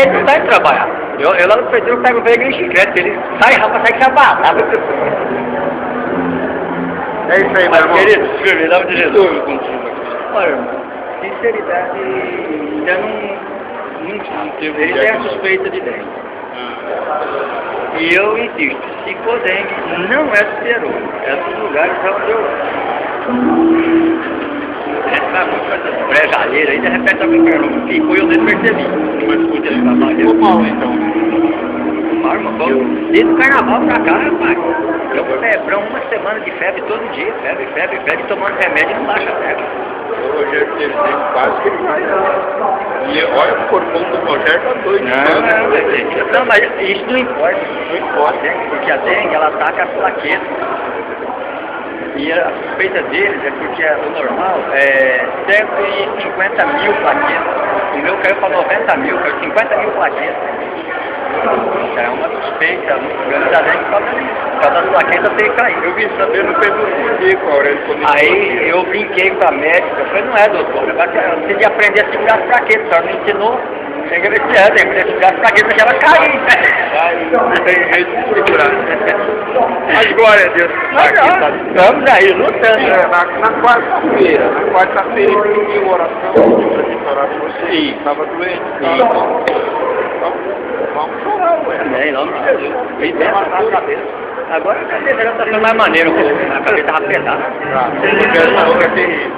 Ele não sai trabalhar. Eu lá no Pedro pego o veículo em chiclete, ele sai rápido, sai que se abala. É isso aí, meu Mas, irmão. querido, firme, em nome de Jesus. Olha, sinceridade, ainda não tive. Ele tem a suspeita de dengue. E eu insisto, se for dengue, não é do Peru, é dos lugares onde eu vai muito com essas brejalheiras aí, de repente alguém pergunta que foi, eu nem percebi. Mas foi ele trabalhando. Ficou mal então. Mal, irmão. Desde o carnaval pra cá, rapaz. Eu febrão uma semana de febre todo dia, febre, tomando remédio e não baixa a febre. O Rogério teve quase que ele vai. E olha o corpão do Rogério tá doido. Não, mas isso não importa. Não importa. Porque a dengue, ela ataca as plaquetas. E a suspeita deles é porque o normal é 150 mil plaquetas. O meu caiu para 90 mil, caiu 50 mil plaquetas. É uma suspeita muito grande da dengue por causa das plaquetas ter caído. Eu vim saber no PVC com a Aurélio. Aí eu brinquei com a médica, eu falei, não é doutora, você tem de aprender a segurar as plaquetas, a senhora não ensinou. Tem que aprender a segurar as plaquetas, deixa ela cair. Não tem jeito de segurar. Mas glória a Deus. Estamos aí lutando. Na quarta-feira eu pedi oração para gente orar por você. Sim. Estava doente. Vamos chorar, ué. Em nome de Jesus. Vem bem na cabeça. Agora a cabeça já está ficando mais maneira, a cabeça estava pesada. Porque essa hora é terrível.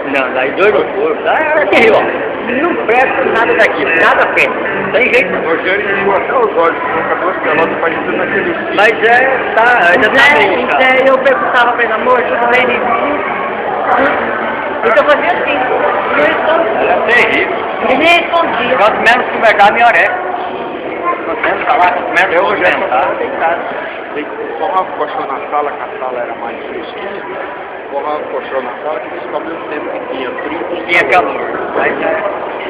Não, daí dois no corpo, é terrível, ó. Não presta nada daqui, nada presta. Tem jeito não. O Rogério encheu até os olhos, colocou as pelotas parecendo naquele filme. Mas ainda tá bem, cara. Eu perguntava pra ele, amor, tudo bem, Nico? Então eu fazia assim. É terrível. Ele respondia. Quanto menos conversar, melhor é. Quanto menos falar, quanto menos eu hoje estava deitado. Forrava o colchão na sala, que a sala era mais fresquinha. Forrava o colchão na sala, que descobriu o tempo que tinha frio. Tinha calor.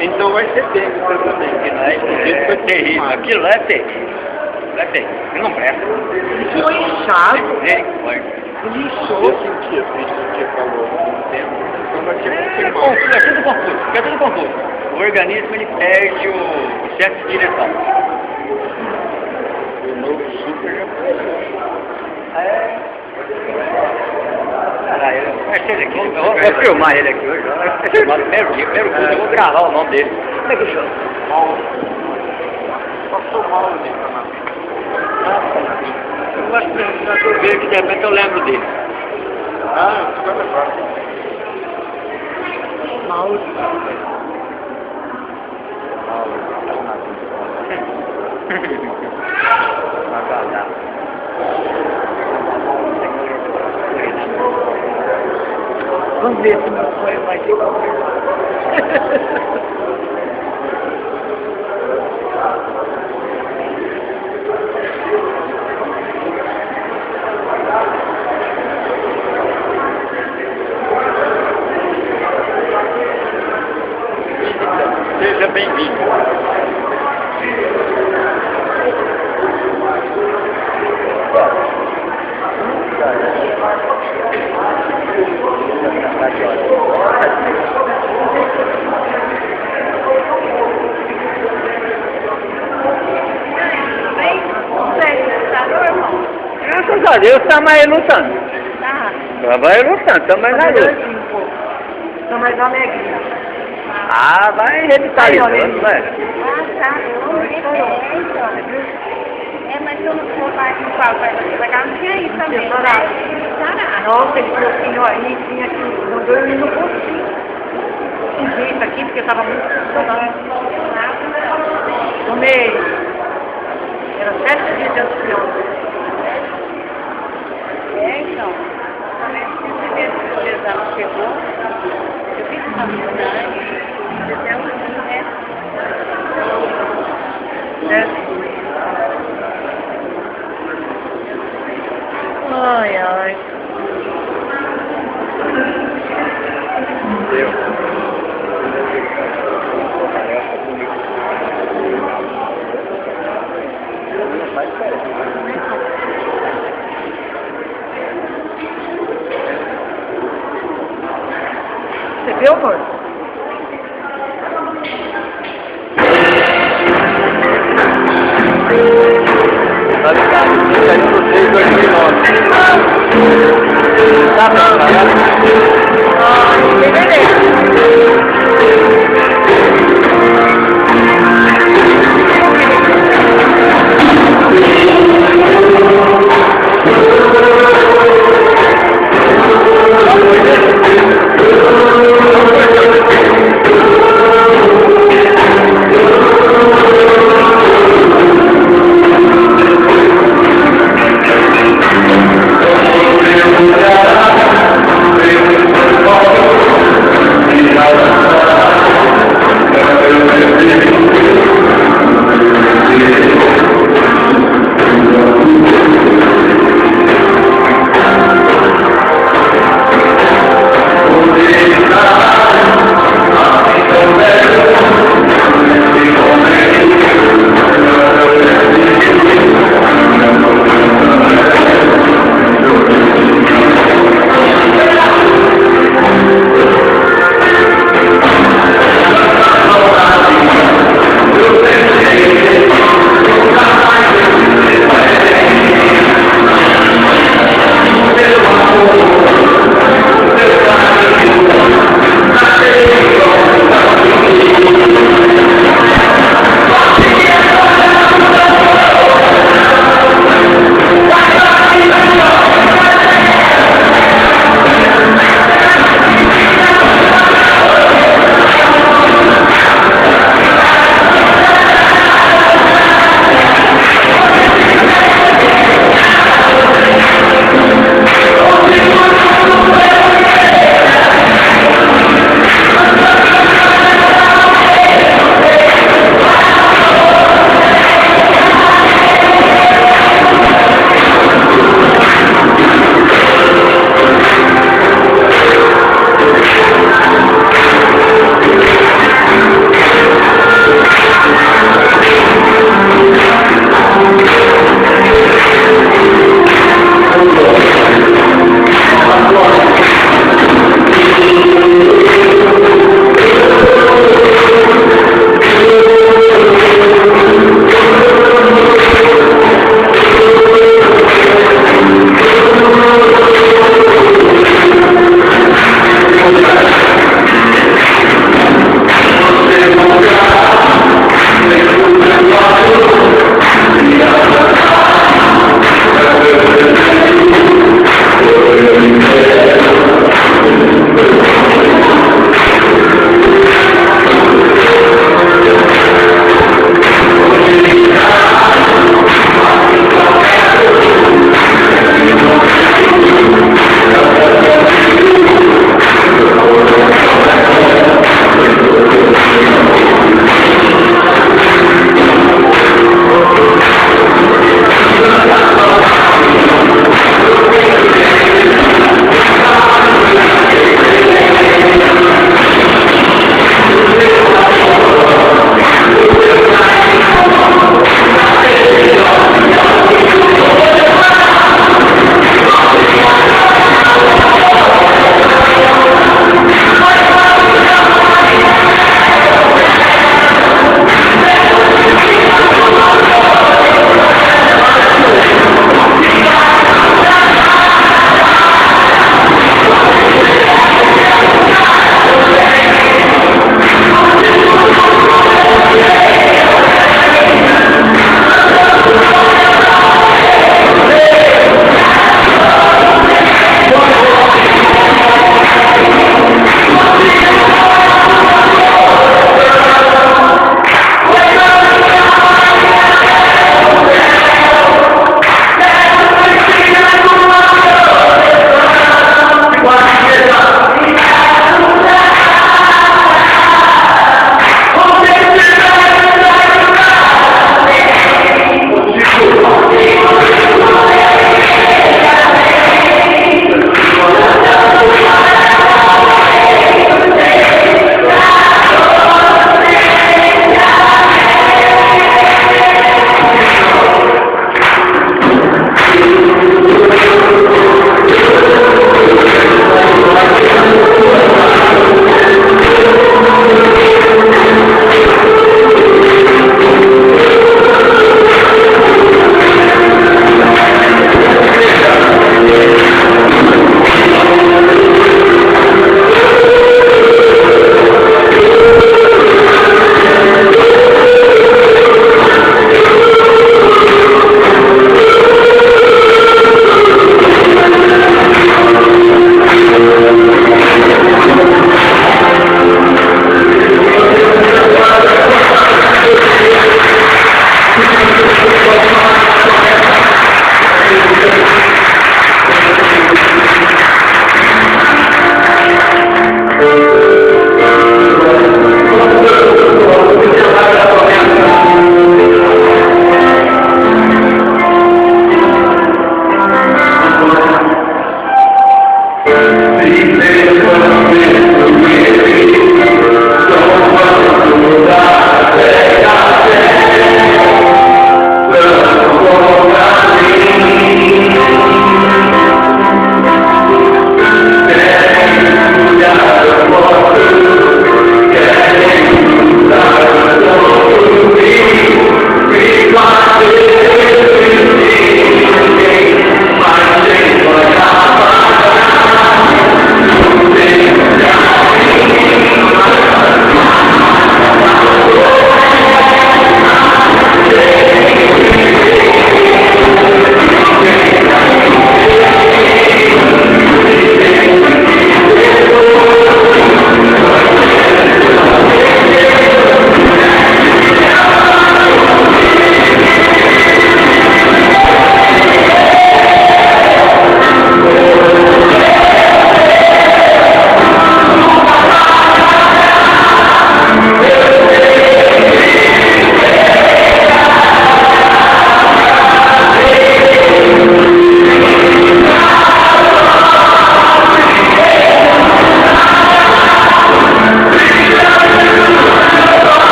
Então vai ser dengue também. Isso foi terrível. Aquilo é terrível. É terrível. Não presta. Ele foi inchado. Ele Eu sentia frio, sentia calor ao mesmo tempo. Então vai ser confirmado. É tudo confuso. O organismo ele perde o senso de direção. O novo super já foi. Eu vou filmar ele aqui hoje. Vai filmar no primeiro dia, primeiro curso, eu vou gravar o nome dele. Como é que chama? Passou mal ali na vida. Eu gosto de ver que de repente eu lembro dele. Eu fico lembrado. Mauro. Vamos ver se meu sonho vai ter Seja bem-vindo. Graças a Deus, está mais lutando. Tá. Vai lutando, está mais na luta. Tô mais alegre. Vai revitalizando, vai. Tá. Mas eu não vou mais no qual vai pegar, não tinha isso também. Nossa, ele falou assim, ó, ele tinha que mandou eu ir no postinho. Isso aqui, porque eu tava muito funcionando. Tomei. Era 7 dias de antibiótico. Então. O exame chegou. Eu fiz uma unidade. Até o resto. Ai, ai. Você viu, amor? Tá ligado? 31/6/2009. Tá bom, galera. Ai, que beleza.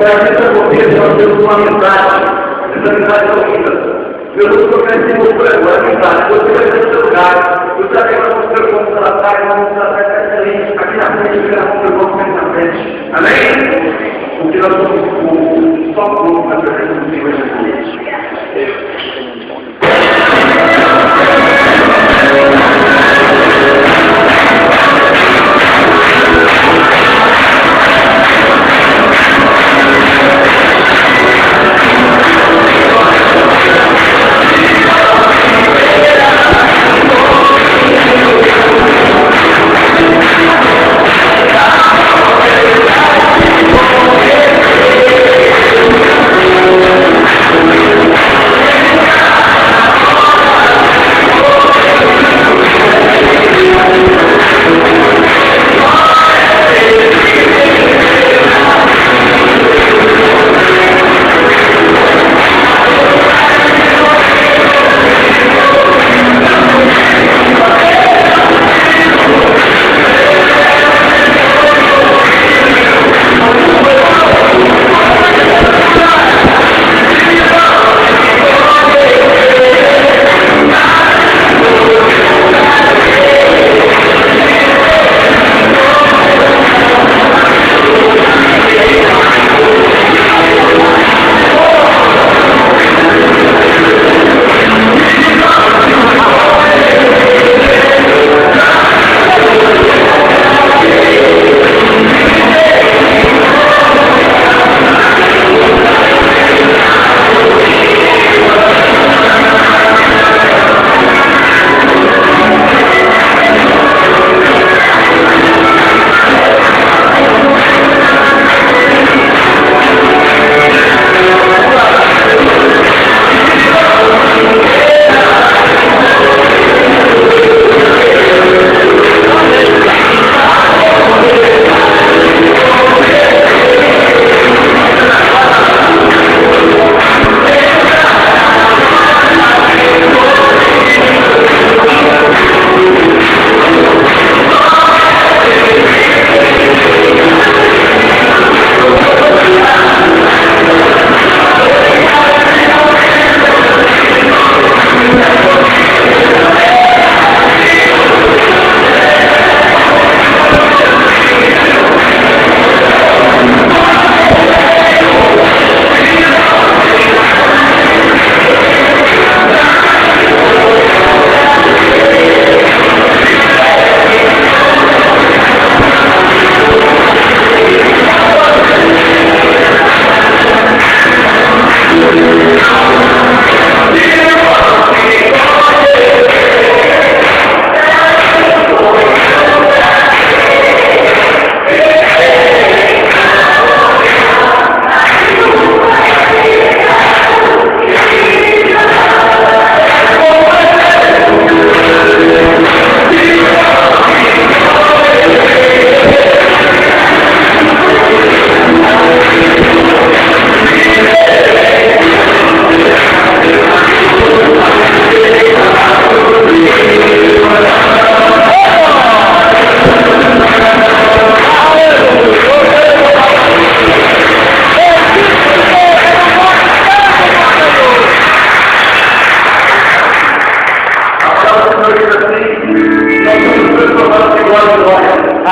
para essa confiança nós temos uma amizade, essa amizade é unida. Jesus ofereceu a amizade, você vai ter o seu lugar, você vai ter o seu ponto da tarde, vamos tratar excelente, aqui na frente, que nós vamos na frente. Amém? Porque nós somos um só corpo na presença do Senhor Jesus.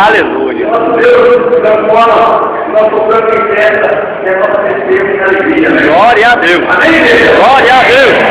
Aleluia. Nosso Deus transforma nosso sangue em festa e a nossa tristeza em alegria. Glória a Deus. Amém? Glória a Deus.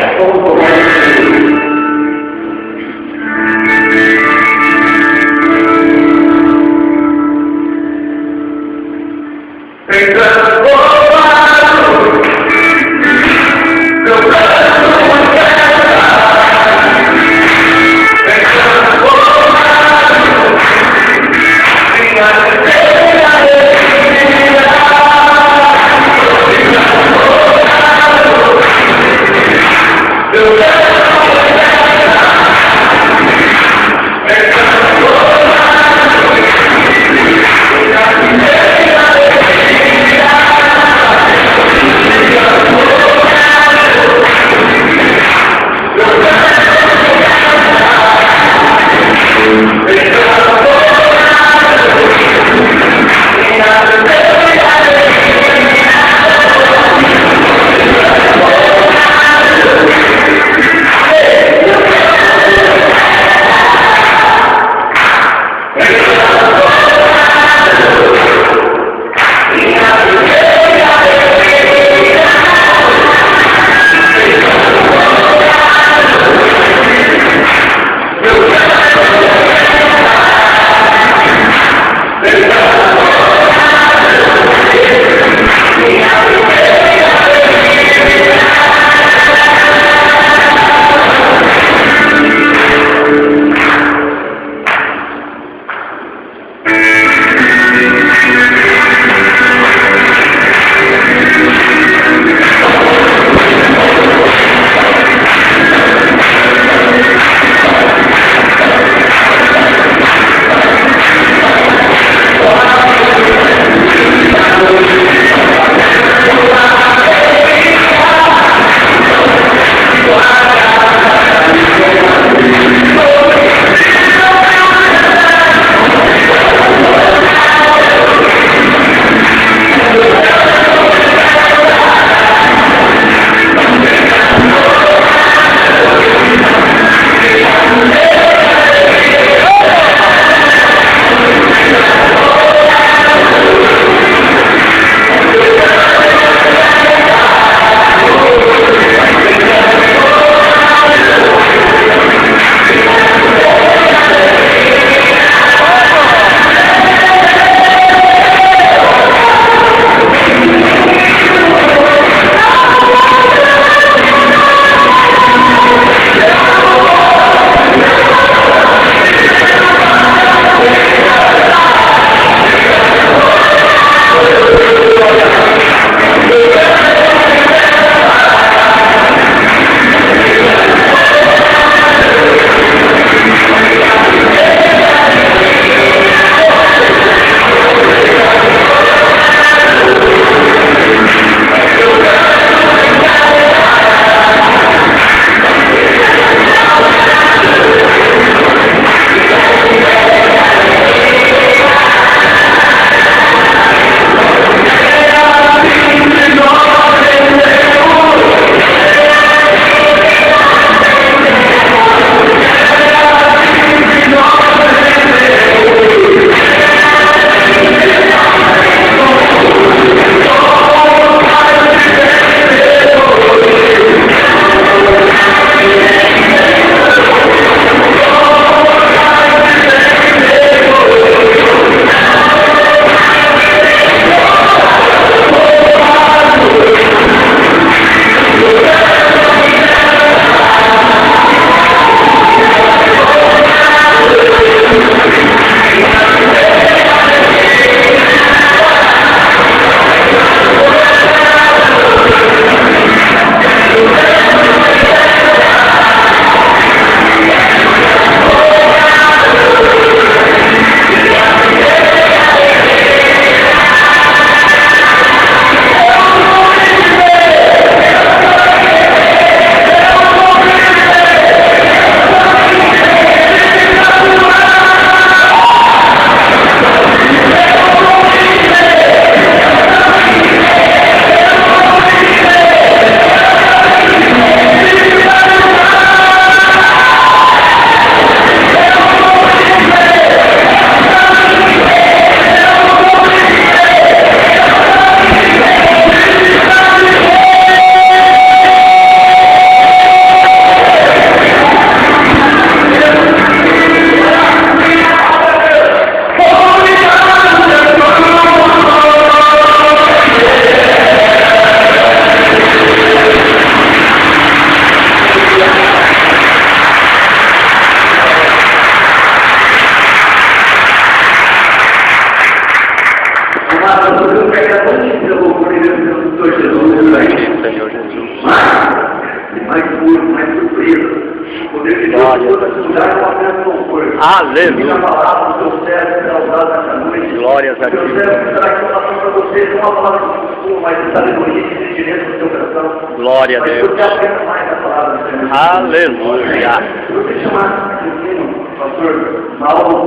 você, que Deus toda esse lugar com apenas louvor. Aleluia. A palavra do seu servo será usada nessa noite. Glórias a Deus Deus. servo será aqui uma palavra para você, não uma palavra de costume, mas de sabedoria e de direito no seu coração. Glória a Mas Deus. você aprenda mais a palavra do Senhor. Aleluia. Se você chamar esse menino, pastor Mauro,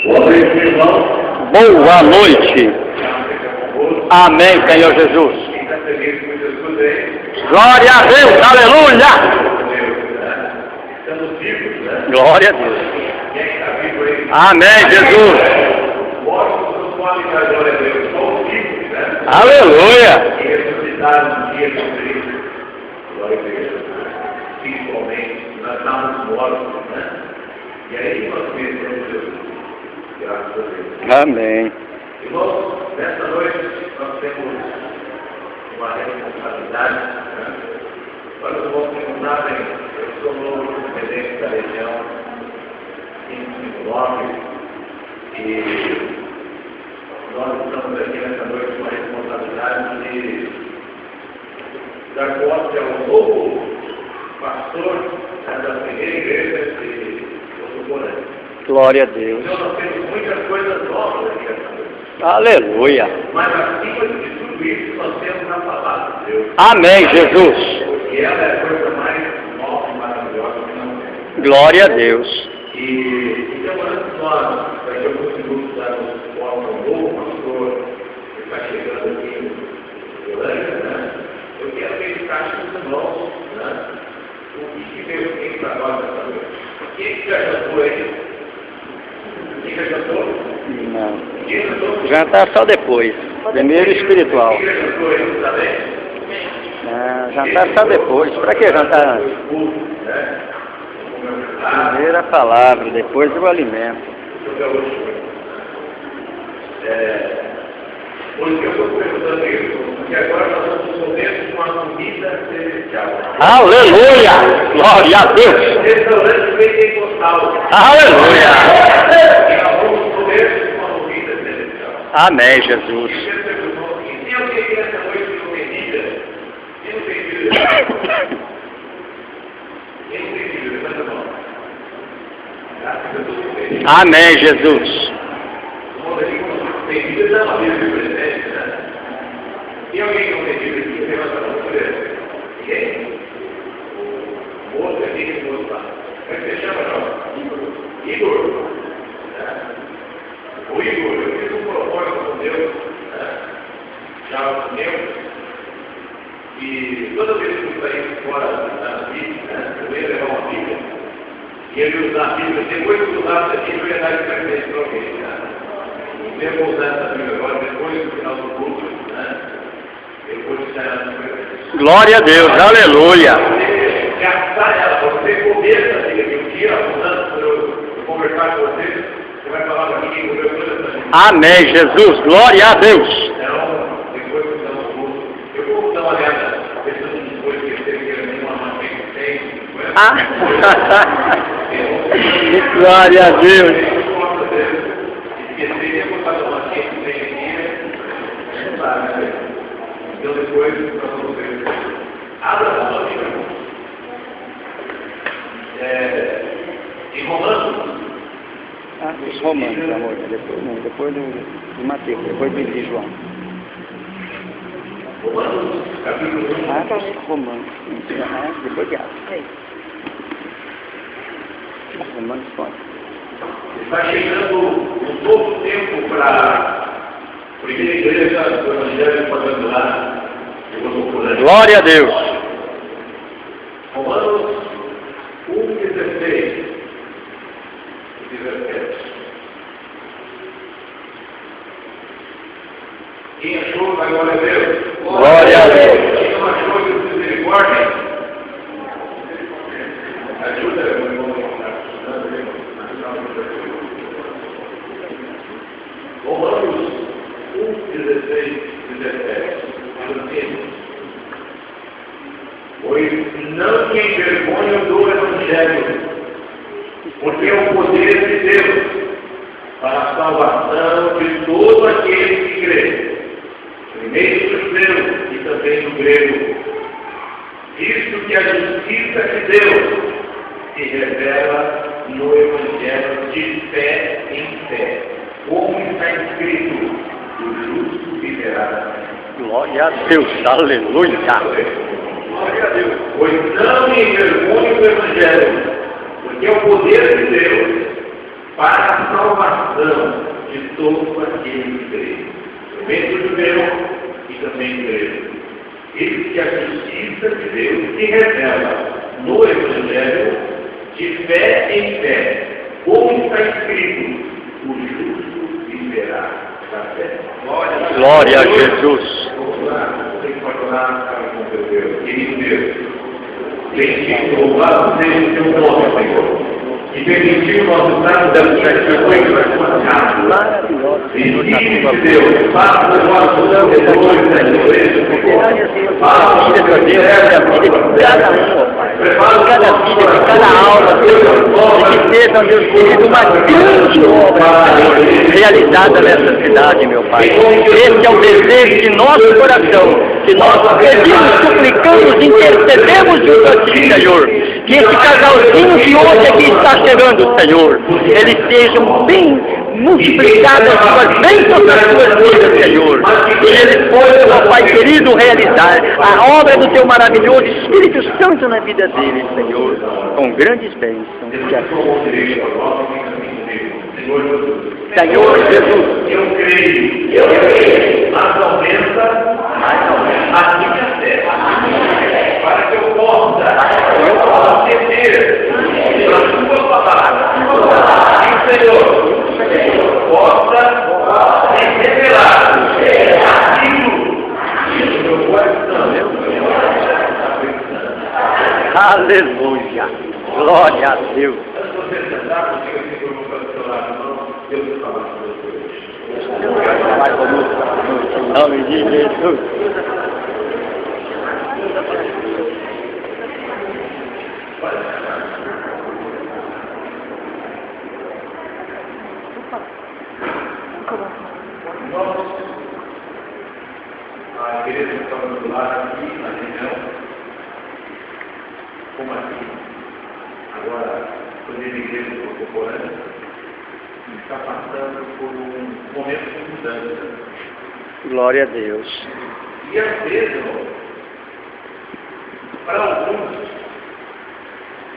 boa noite, irmão. Boa noite. Amém, Senhor Jesus. Glória a Deus. Aleluia. Glória a Deus. Amém, Jesus. Aleluia. Principalmente, nós estávamos mortos, né? E aí nós conhecemos Jesus. Graças a Deus. Amém. Irmãos, nesta noite nós temos uma responsabilidade. Né? Nós vamos perguntar, eu sou novo presidente da região 559 e nós estamos aqui nessa noite com a responsabilidade de dar posse ao novo pastor da primeira igreja de Otuporã. Glória a Deus. Então nós temos muitas coisas novas aqui essa noite. Aleluia. Mas acima de tudo isso nós temos a palavra de Deus. Amém, Jesus. E ela é a coisa mais nova e maravilhosa que nós temos. Glória a Deus. E então antes nós, daqui a alguns minutos, darmos posse ao novo pastor que está chegando aqui em Orlândia, né? Eu quero verificar com os irmãos, né? O que Deus tem para nós nessa noite. Quem que já jantou aí? Quem já jantou? Não. Quem jantou? Jantar só depois. Primeiro espiritual. Quem já jantou aí também? Jantar só depois. Para que jantar antes? Primeiro a palavra, depois o alimento. Hoje eu estou perguntando isso, porque agora nós estamos comendo uma comida celestial. Aleluia! Glória a Deus! Restaurante pentecostal. Aleluia! E nós vamos comer uma comida celestial. Amém, Jesus. E você perguntou, e se eu queria essa noite não tem vida? Quem não tem vida? Quem não tem vida? Levanta a mão. Graças a Deus. Amém, Jesus. Tem vida da família de presente, né? Tem alguém que não tem vida aqui? Levanta a mão, por exemplo. Ninguém? O outro aqui que o outro lá. Como é que você chama, não? Igor. Né? O Igor, eu fiz um propósito com Deus, né? Já meu. E toda vez que eu saí fora da Bíblia, né? Eu ia levar uma Bíblia. E ele usar a Bíblia, depois que usasse a Bíblia, eu ia dar de presente para alguém, né? Eu vou usar essa Bíblia agora, depois do final do culto, né? Depois de sair de presente. Glória a Deus, aleluia. Você gastar ela, você comer essa Bíblia, que um dia, quando eu conversar com você, você vai falar para mim quem comeu toda essa Bíblia. Amém, Jesus, glória a Deus. Então, depois do final do culto, eu vou dar uma olhada, pensando depois que você quer nenhuma mãe que tem, glória a Deus. Então depois nós vamos ver. Abra a sua Bíblia. Em Romanos. Os Romanos, amor. Depois de Mateus, depois de João. Romanos, capítulo 1. Romanos. Depois de Atos. Romanos pode. Está chegando um novo tempo para a primeira igreja do Evangelho Quadrangular. Glória a Deus. Romanos 1:16 e 17. Quem achou, vai glória a Deus. Glória a Deus. Quem não achou, Deus misericórdia. Ajuda, meu irmão. Romanos 1:16 e 17. Pois não me envergonho do Evangelho, porque é o poder de Deus para a salvação de todo aquele que crê, primeiro do judeu e também do grego. Isto que a justiça de Deus se revela no Evangelho de fé em fé, como está escrito, o justo viverá. Glória a Deus, aleluia. Glória a Deus. Pois não me envergonho do Evangelho, porque é o poder de Deus para a salvação de todo aquele que crê, primeiro do judeu e também do grego. Isso que a justiça de Deus se revela no Evangelho de fé em fé, como está escrito, o justo viverá. Glória a Jesus. Vamos lá, você pode orar para com teu Deus. Querido Deus, bendito, louvado seja o teu nome, Senhor. E permitiu nós estarmos aqui na sua casa. Bendito Deus, faça o nosso depois da igreja. Faça a vida de cada um, cada vida, de cada aula, e que seja, Deus querido, uma grande obra realizada nessa cidade, meu Pai. Esse é o desejo de nosso coração, que nós pedimos, suplicamos, intercedemos junto a Ti, Senhor. Que esse casalzinho que hoje aqui está chegando, Senhor, eles sejam bem multiplicadas as suas bênçãos nas suas vidas, Senhor. E eles possam, ó Pai querido, realizar a obra do Teu maravilhoso Espírito Santo na vida deles, Senhor, com grandes bênçãos. Que assim seja. Senhor Jesus, eu creio, mas aumenta a minha fé, para que eu possa atender a Tua palavra. E o Senhor possa me revelar aquilo no meu coração. Aleluia. Glória a Deus. Você sentar, você fica por um profissional, Deus vai falar com você. Deus vai conosco, em nome de Jesus. Nós, a igreja que estamos do lado aqui, na região, como aqui, agora, quando a igreja contemporânea, está passando por um momento de mudança. Glória a Deus. E às vezes, para alguns,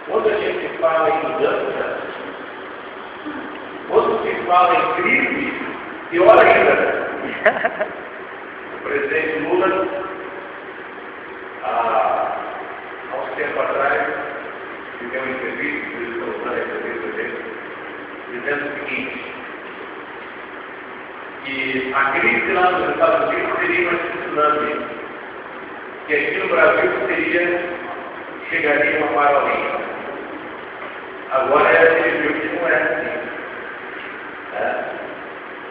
quando a gente fala em mudança, quando se fala em crise, pior ainda. O presidente Lula, há uns tempos atrás, deu uma entrevista, por isso que eu estou usando a entrevista dele, dizendo o seguinte, que a crise lá nos Estados Unidos seria uma tsunami, que aqui no Brasil chegaria uma parolinha. Agora ele viu que não é assim.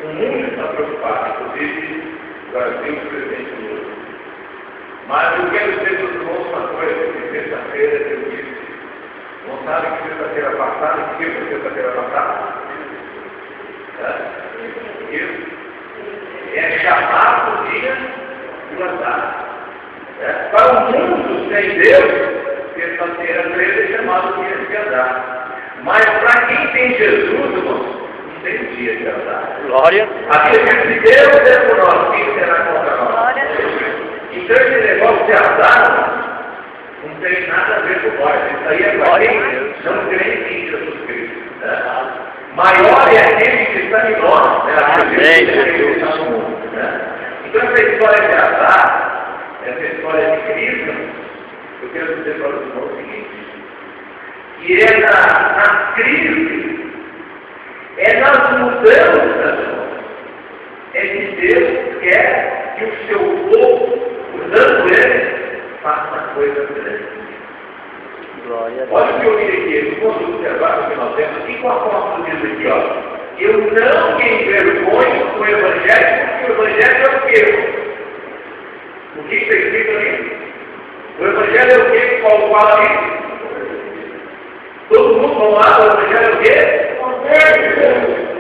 O mundo está preocupado, inclusive o Brasil e o presidente Lula. Mas eu quero dizer para os irmãos uma coisa, que sexta-feira eu disse. Não sabe que sexta-feira passada, o que foi sexta-feira passada? Isso. É chamar o dia de andar. Para o mundo sem Deus, sexta-feira 13 é chamado o dia de andar. Mas para quem tem Jesus, irmãos, não tem dia de andar. Glória. A Bíblia diz: Deus é por nós, quem será contra nós? Então esse negócio de azar não tem nada a ver com nós. Isso aí é para quem não crê em Jesus Cristo. Maior é aquele que está em nós, né? Amém, Jesus. Então essa história de azar, essa história de crise, eu quero dizer para os irmãos o seguinte, que é na crise, é nas mudanças, é que Deus quer que o seu povo, usando ele, faça coisas grandes. Olha o que eu vi aqui, vamos observar o que nós temos aqui com a forma do livro aqui, ó. Eu não me envergonho com o Evangelho, porque o Evangelho é o quê? O que está escrito ali? O Evangelho é o quê que Paulo fala ali? Todo mundo vão lá, o Evangelho é o quê? O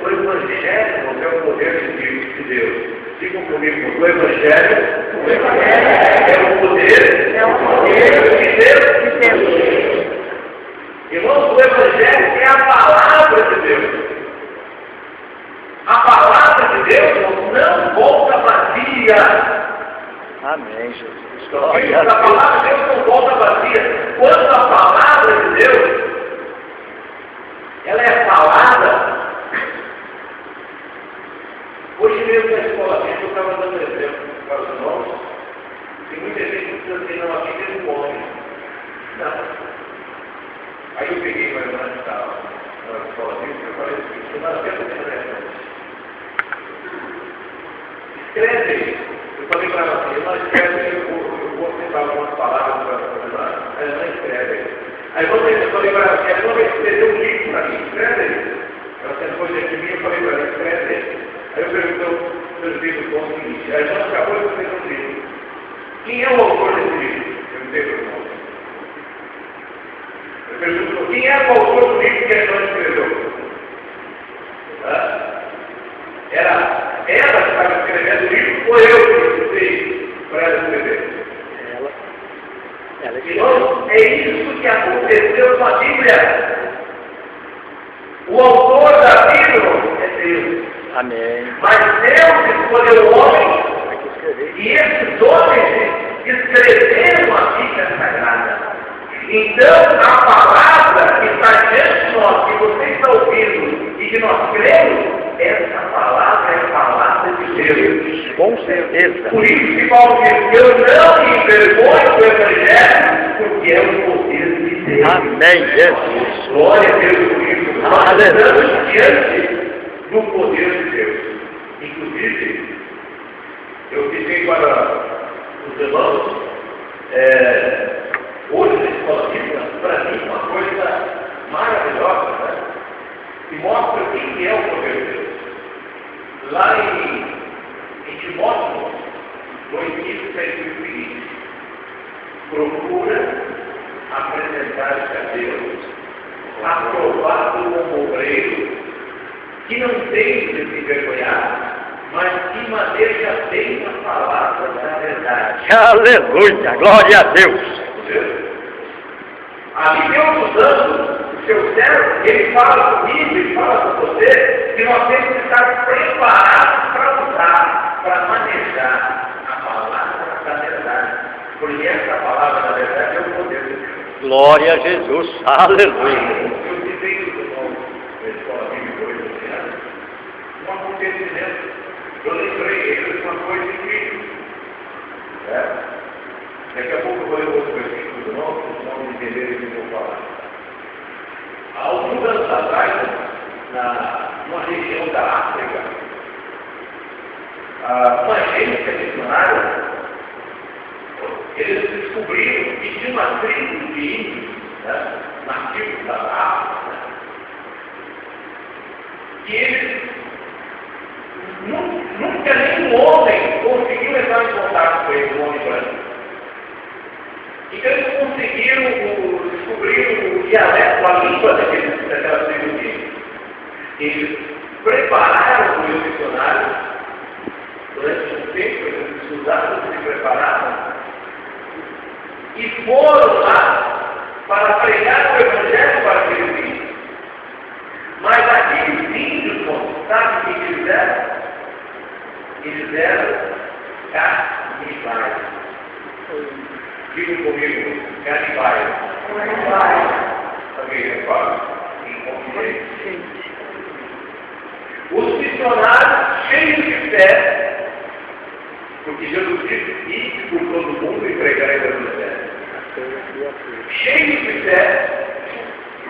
Evangelho é o poder de Deus. Digam comigo, o Evangelho é o poder de Deus. Irmãos, o Evangelho é a palavra de Deus. A palavra de Deus não volta vazia. Amém, Jesus. A palavra de Deus não volta vazia. Quando a palavra de Deus ela é falada, hoje mesmo na escola bíblica eu estava dando exemplo para os irmãos, e muita gente diz assim, não, aqui tem um homem. Não. Aí eu peguei uma irmã que estava na escola bíblica e falei assim, nós temos que escreve. Eu falei para ela assim, ela escreve, eu vou tentar algumas palavras para ela, ela não escreve. Aí eu falei para ela assim, ela vai escrever um livro para mim, escreve ele. Ela sentou diante de mim, eu falei para ela, escreve ele. Aí eu perguntei para os livros o seguinte, a irmã acabou de fazer um livro. Quem é o autor desse livro? Eu não sei para o irmão. Eu pergunto, quem é o autor do livro que a irmã escreveu? Era ela que estava escrevendo o livro, ou eu que escutei para ela escrever? Ela Irmãos, é isso que aconteceu com a Bíblia. O autor da Bíblia é Deus. Amém. Mas Deus escolheu o homem e esses homens escreveram a Bíblia Sagrada. Então, a palavra que está diante de nós, que você está ouvindo e que nós cremos, essa palavra é a palavra de Deus. Com certeza. Por isso que Paulo diz, eu não me envergonho do Evangelho, porque é o poder de Deus. Amém, Jesus. Glória a Deus por isso. Nós Aleluia. estamos diante do poder de Deus. Inclusive, eu fiquei para os irmãos, hoje na escola bíblica, para mim, uma coisa maravilhosa, né? Que mostra o que é o poder de Deus. Lá em Timóteo 2,15 diz o seguinte: procura apresentar-se a Deus, aprovado como obreiro, que não tem de se envergonhar, mas que maneja bem a palavra da verdade. Aleluia, glória a Deus. Ali Deus usando o seu servo, ele fala comigo, ele fala com você, que nós temos que estar preparados para usar, para manejar a palavra da verdade. Porque essa palavra da verdade é o poder de Deus. Glória a Jesus. Aleluia. Eu citei os irmãos da escola bíblica hoje, um acontecimento. Eu lembrei eles uma coisa incrível. Daqui a pouco eu vou ler outro versículo do novo, para os irmãos entenderem o que eu vou falar. Há alguns anos atrás, numa região da África, uma agência missionária, eles descobriram que tinha uma tribo de índios, nativos da África, que eles nunca nenhum homem conseguiu entrar em contato com eles, um homem branco. Então eles conseguiram descobrir o dialeto, a língua daquela tribo de índios. Eles prepararam os missionários durante um tempo, eles estudaram, se prepararam e foram lá para pregar o Evangelho para aqueles índios. Mas aqueles índios, sabe o que eles fizeram? Eles eram canibais. Diga comigo, canibais. Alguém repara? Inconsciente. Os missionários cheios de fé, porque Jesus disse, ide por todo mundo e pregar o Evangelho. Cheios de fé,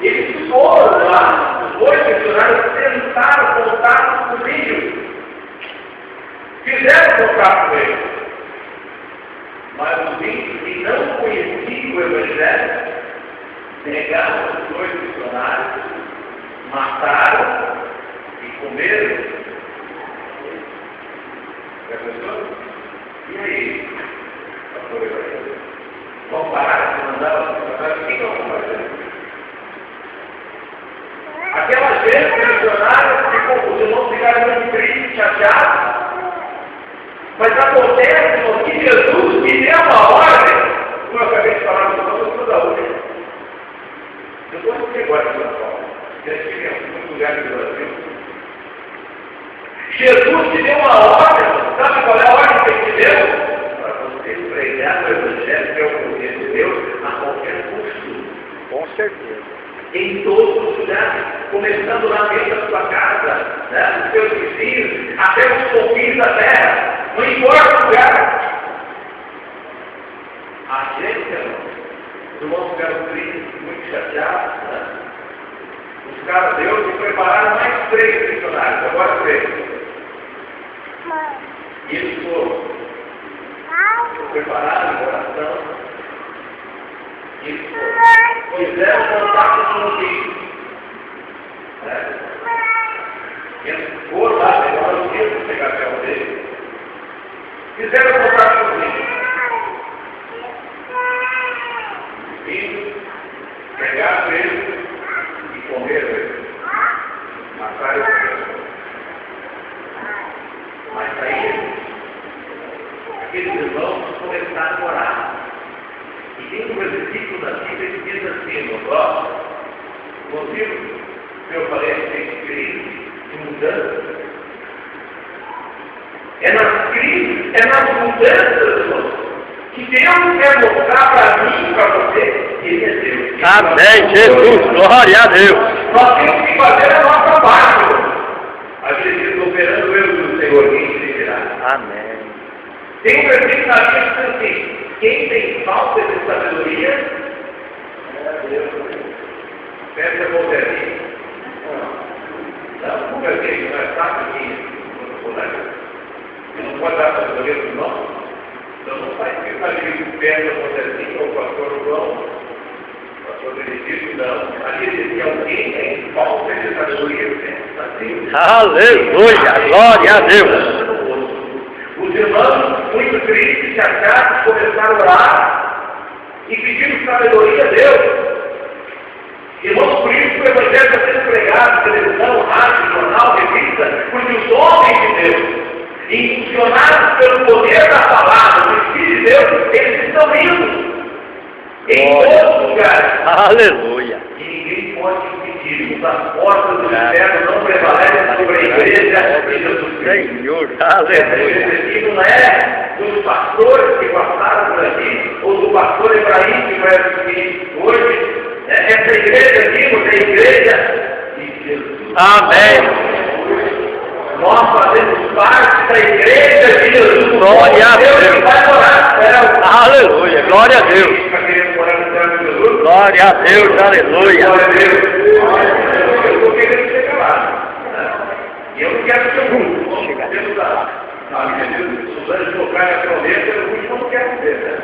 eles foram lá, os dois missionários tentaram contato com os índios. Fizeram contato com eles. Mas os índios que não conheciam o Evangelho, negaram os dois missionários, mataram e comeram. Já pensou? E aí? Vamos parar de mandar os missionários? O que nós vamos fazer? sempre missionários, os irmãos ficaram muito tristes, chateados. Mas acontece que Jesus me deu uma ordem, como eu acabei de falar, eu sou da outra. Eu estou aqui agora de São Paulo, eu estive em muitos lugares do Brasil. Jesus te deu uma ordem, sabe qual é a ordem que ele te deu? Para você pregar o Evangelho, que é o poder de Deus, a qualquer custo. Com certeza. Em todos os lugares, começando lá dentro da sua casa, né, dos seus vizinhos, até os confins da terra, não importa o lugar. A gente, os irmãos ficaram tristes, muito chateados, né? Buscaram a Deus e prepararam mais 3 missionários, agora 3. E eles foram preparados em oração. E eles fizeram contato com o Deus. Eles foram lá, pegaram o Deus para chegar até o Deus. Fizeram contato com o Deus. E pegaram ele e comeram ele. Mataram ele. Mas aí, aqueles irmãos começaram a orar. E tem um versículo da Bíblia que diz assim, no próximo, o motivo que eu falei a respeito de mudança, é nas mudanças, irmãos, que Deus quer mostrar para mim e para você que Ele é Deus. Amém, Jesus, glória a Deus. Nós temos que fazer a nossa parte. A gente operando o erro do Senhor, quem se dirá? Amém. Tem um versículo na Bíblia que diz assim, quem tem falta de sabedoria, peça a moderninha. Não, moderninha, não é fácil você não pode dar sabedoria para o irmão. Então não faz que está ali peça a moderninha, ou o pastor João, o pastor Benedito, não. Ali diz que alguém tem falta de sabedoria, assim. Aleluia, glória a Deus. Os irmãos, muito tristes, chateados, começaram a orar e pedindo sabedoria a Deus. Irmãos, por isso que o Evangelho está sendo pregado, televisão, rádio, jornal, revista, porque os homens de Deus, impulsionados pelo poder da palavra, do Espírito de Deus, eles estão indo em todos os lugares. Aleluia. E ninguém pode impedir, as portas do inferno não prevalecem sobre a igreja de Jesus Cristo. Senhor, aleluia. Esse não é dos pastores que passaram por aqui, ou do pastor Efraim que vai assistir hoje. Essa igreja aqui é a igreja de Jesus. Amém. Nós fazemos parte da igreja de Jesus. Glória a Deus. Vai morar. Aleluia, glória a Deus. Glória a Deus, aleluia. Glória a Deus. Eu estou querendo chegar lá. E eu não quero ser o último. Vamos ter Suzane tocar na promessa, o último eu não quero ver, né?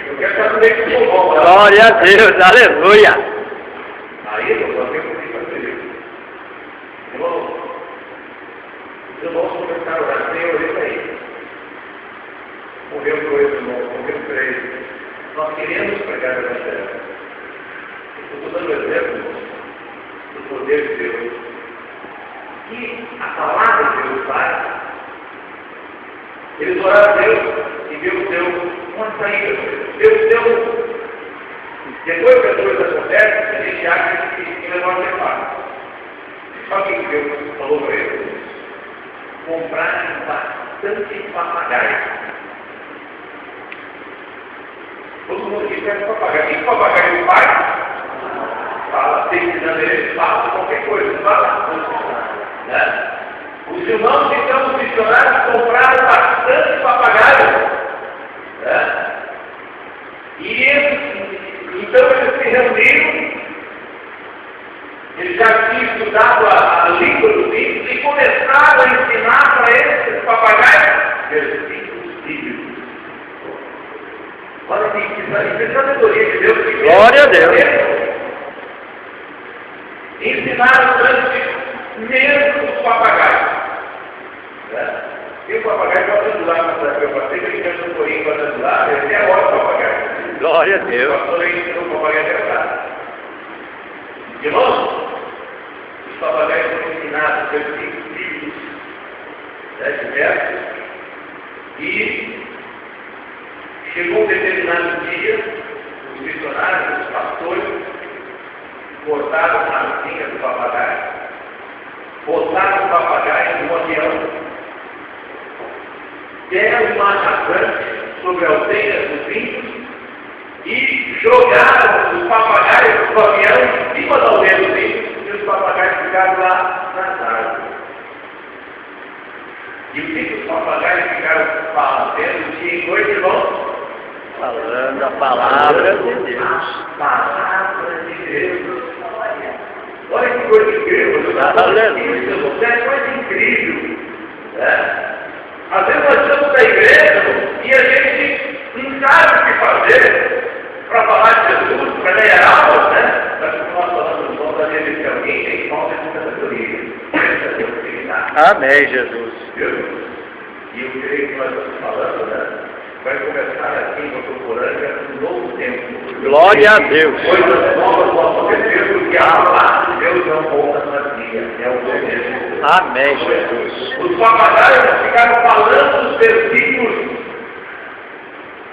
Eu quero saber que eu sou bom. Glória a Deus, aleluia. Aí eu só tenho que fazer isso. Irmão, os irmãos começaram a orar, Senhor, olha aí. Morreu 2 irmãos, morreu 3. Nós queremos pregar o Evangelho. Eu estou dando exemplo do poder de Deus. E a palavra de Deus faz. Eles oraram a Deus e Deus deu uma saída. Deus deu. Depois que as coisas acontecem, a gente acha que o negócio é fácil. Só que Deus falou para eles: comprarem bastante papagaio. Todo mundo aqui quer papagaio. O que papagaio faz? Fala, tem que dar ele, fala qualquer coisa, fala. Né? Os irmãos, então, os missionários compraram bastante papagaio. Né? E então eles se reuniram, eles já tinham estudado a língua dos índios e começaram a ensinar para eles, esses papagaios, versículos bíblicos. Olha que sabedoria de Deus. Glória a Deus. Ensinaram durante mesmo os papagaios. Né? E o papagaio pode ajudar na eu passei que ele tinha um corinho para ajudar, ele é ótimo o papagaio. Glória a Deus. O pastor ensinou o papagaio a cantar. Irmãos, os papagaios assinado pelos 5 filhos diversos, e chegou um determinado dia, os missionários, os pastores, cortaram a asinha do papagaio, botaram o papagaio no avião, deram uma rasante sobre a aldeia dos índios e jogaram os papagaios do avião em cima da aldeia dos índios, e os papagaios ficaram lá nas árvores. E o que os papagaios ficaram fazendo dia e noite, irmãos? Falando a palavra de Deus. A palavra de Deus. Olha que coisa incrível. Aleluia. Isso é coisa incrível. Né? Às vezes nós estamos na igreja e a gente não sabe o que fazer para falar de Jesus, para ganhar almas, né? Mas como nós falamos no nome da gente, que alguém tem falta de sabedoria. Amém, Jesus. E eu creio que nós estamos falando, né? Vai começar aqui em Votuporanga um novo tempo. Glória a Deus. Coisas novas vão acontecer, porque a palavra de Deus não volta vazia. É o poder de Deus. Amém, Jesus. Os papagaios ficaram falando os versículos,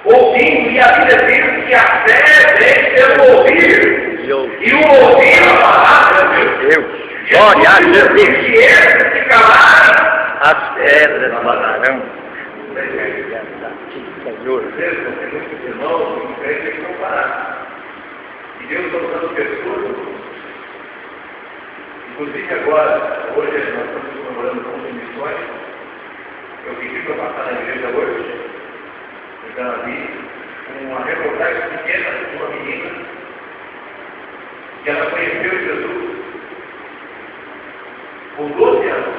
ouvindo, e a Bíblia diz que a fé vem pelo ouvir. E o ouvir a palavra de Deus. Glória a Jesus. Jesus. Se eles se calarem, As pedras falarão. Senhor. Deus, tem muitos irmãos que creem que não parar. E Deus está usando pessoas. Inclusive agora, hoje nós estamos comemorando o culto de missões. Eu pedi para passar na igreja hoje, então ali, uma reportagem pequena de uma menina, que ela conheceu Jesus com 12 anos.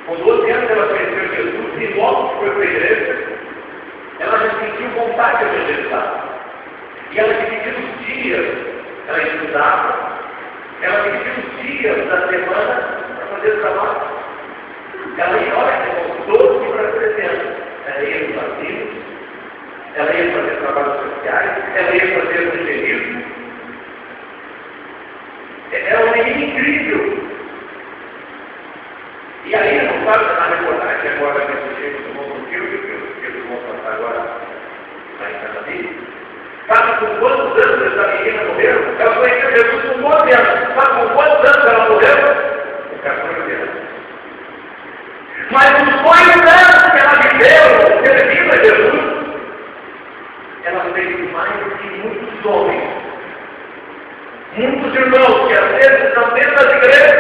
Com 12 anos ela conheceu Jesus e logo que foi para a igreja, ela já sentiu vontade de evangelizar. E ela dividiu os dias, ela estudava, ela dividiu os dias da semana para fazer o trabalho. Ela ia, olha, 12 para 300. Ela ia nos asilos, ela ia fazer trabalhos sociais, ela ia fazer evangelismo. É uma menina incrível. E aí, não sabe na reportagem agora nesse jeito do mundo filme, que eles vão passar agora lá em Canadá. Sabe com quantos anos essa menina morreu? Ela conheceu Jesus com 12 anos. Sabe com quantos anos ela morreu? Com 14 anos. Mas os 2 anos que ela viveu servindo a Jesus, ela fez mais que muitos homens. Muitos irmãos que às vezes estão dentro das igrejas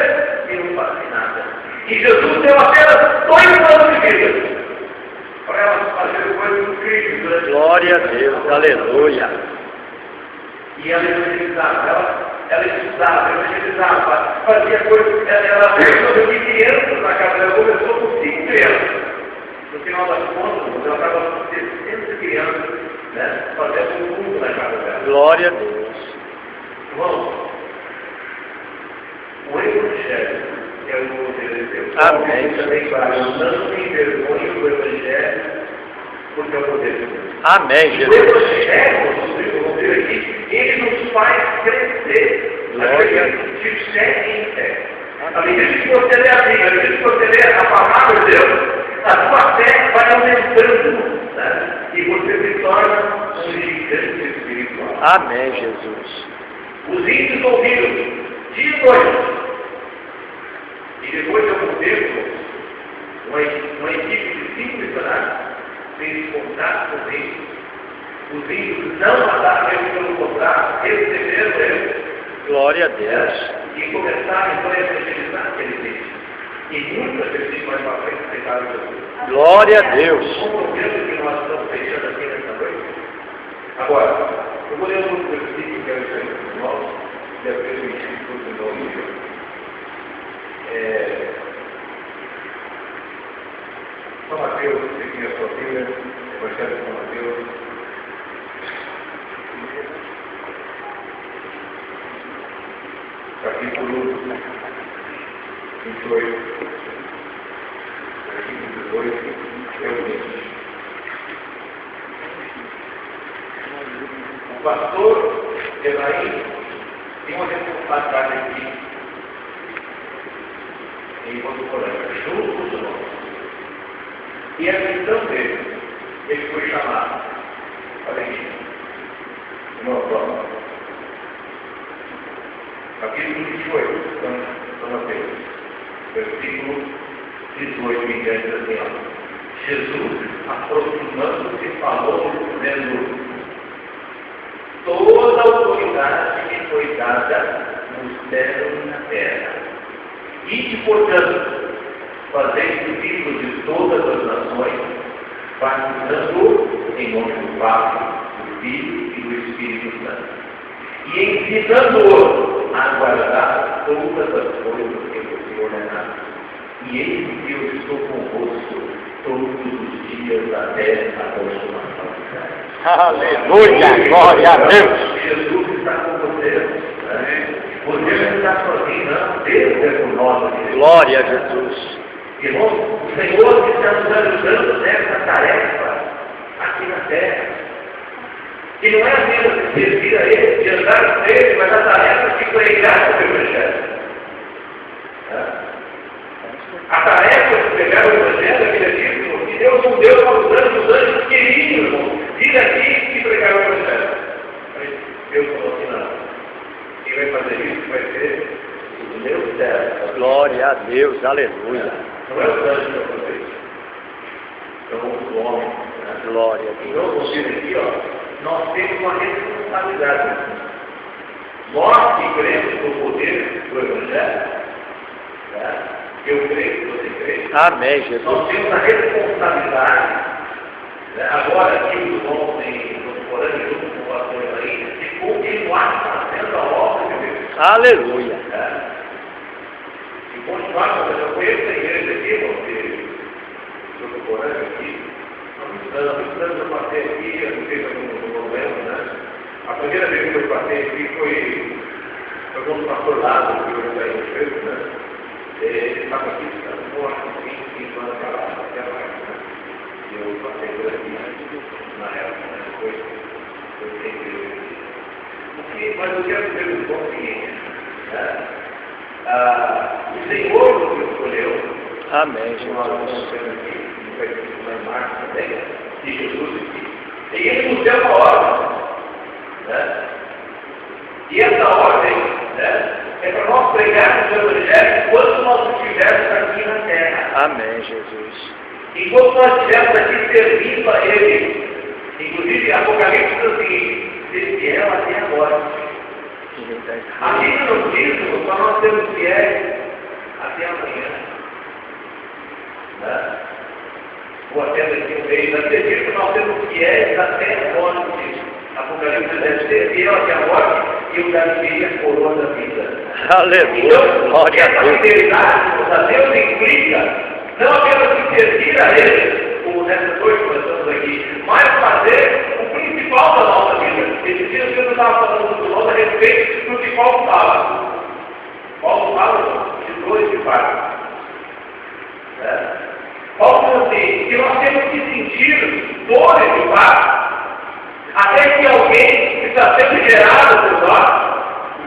e não fazem nada. E Jesus deu apenas 2 anos de vida para elas fazerem coisas incríveis durante Glória a Deus. Aleluia. E ela evangelizava, ela estudava, evangelizava, fazia coisas, ela começou de crianças na casa, ela começou com 5 crianças. No final das contas, ela estava com 600 crianças, né, fazendo um culto na casa dela. Glória a Deus. Irmãos, o Evangelho é o poder de Deus. Amém. Também para não tem vergonha do Evangelho, porque é o poder de Deus. Amém, O Jesus. Evangelho, vamos ver aqui, ele nos faz crescer. Glória. De fé em fé. À medida que você lê a Bíblia, à medida que você lê a palavra de Deus, a sua fé vai aumentando, né? E você se torna um gigante espiritual. Amém, Jesus. Os índios ouviram dia e noite. E depois de algum tempo, uma equipe de 5 missionários fez contato com eles. Os índios não mataram eles, pelo contrário, receberam eles. Glória a Deus. E começaram então a evangelizar aqueles índios. E muitas pessoas mais para frente aceitaram Jesus. Glória a Deus. O momento que nós estamos fechando aqui nessa noite. Agora, eu vou ler um outro versículo que é o Senhor dos Nossos, que é o Instituto de nome de Deus. São Mateus, aqui a sua Bíblia, Evangelho de São Mateus. Capítulo 28, versículo 18, é o 20. O pastor Ebraim tem uma responsabilidade aqui em Votuporanga, junto com os irmãos. E a missão dele, ele foi chamado. Olha aqui. Irmão, próximo. Capítulo 28, São Mateus, versículo 18 em diante, assim, ó. Jesus, aproximando-se, falou, dizendo: toda a autoridade me foi dada no céu e na terra. E, portanto, fazei discípulos de todas as nações, batizando em nome do Pai, do Filho e do Espírito Santo. E ensinando-os a guardar todas as coisas que vos ordenaram. E eis que eu estou convosco todos os dias até a consumação da terra. Aleluia, glória a Deus. Jesus está com você. Você não está sozinho, não. Deus é por nós. Glória a Jesus. Irmão, o Senhor está nos ajudando nessa tarefa aqui na terra. E não é apenas de servir a Ele, de andar com Ele, mas a tarefa de pregar o Evangelho. A tarefa de pregar o Evangelho é aquele que Deus não deu para os anjos queriam, irmão, vir aqui e pregar o Evangelho. Deus falou assim: não. Quem vai fazer isso vai ser o meu servo. Glória a Deus, aleluia. Não é os anjos que vão fazer isso. São os homens. Glória a Então, Deus. você aqui, ó. Nós temos uma responsabilidade. Nós que cremos no poder do Evangelho, eu creio, você crê. Amém, Jesus. Nós temos a responsabilidade, agora aqui os irmãos em Votuporanga, junto com o pastor aí, de continuar fazendo a obra de Deus. Aleluia. E continuar fazendo. Eu conheço a igreja aqui, irmão, de Votuporanga aqui. Eu passei aqui, eu não sei se eu não lembro, né? A primeira vez que eu passei aqui foi com o pastor Lázaro, que eu saí no Cheiro, né? Ele estava aqui, morto, 25 anos para lá, até mais, né? E eu passei por aqui, na época, né? Depois eu sempre. Mas eu quero perguntar o seguinte, né? O Senhor nos escolheu. Amém, Jesus. Jesus. De Jesus aqui. E ele nos deu uma ordem. Né? E essa ordem, né, é para nós pregarmos o Evangelho enquanto nós estivermos aqui na terra. Amém, Jesus. Enquanto nós estivermos aqui servindo a Ele. Inclusive, Apocalipse diz o seguinte: ser fiel até agora. A Bíblia nos diz para nós sermos fiéis até amanhã. Né? Ou até daqui um mês, acredito que nós temos fiéis até a morte. Apocalipse deve ser fiel até a morte e eu darei a coroa da vida. Aleluia, Então, glória a essa Deus. fidelidade a Deus implica não apenas em servir a Ele, como nessas noite que nós estamos aqui, mas fazer o principal da nossa vida. Esse dia eu estava falando com nós a respeito do que Paulo fala. Paulo fala de dores de parto. Paulo diz assim, que nós temos que sentir dores de parto, até que alguém que está sendo gerado por nós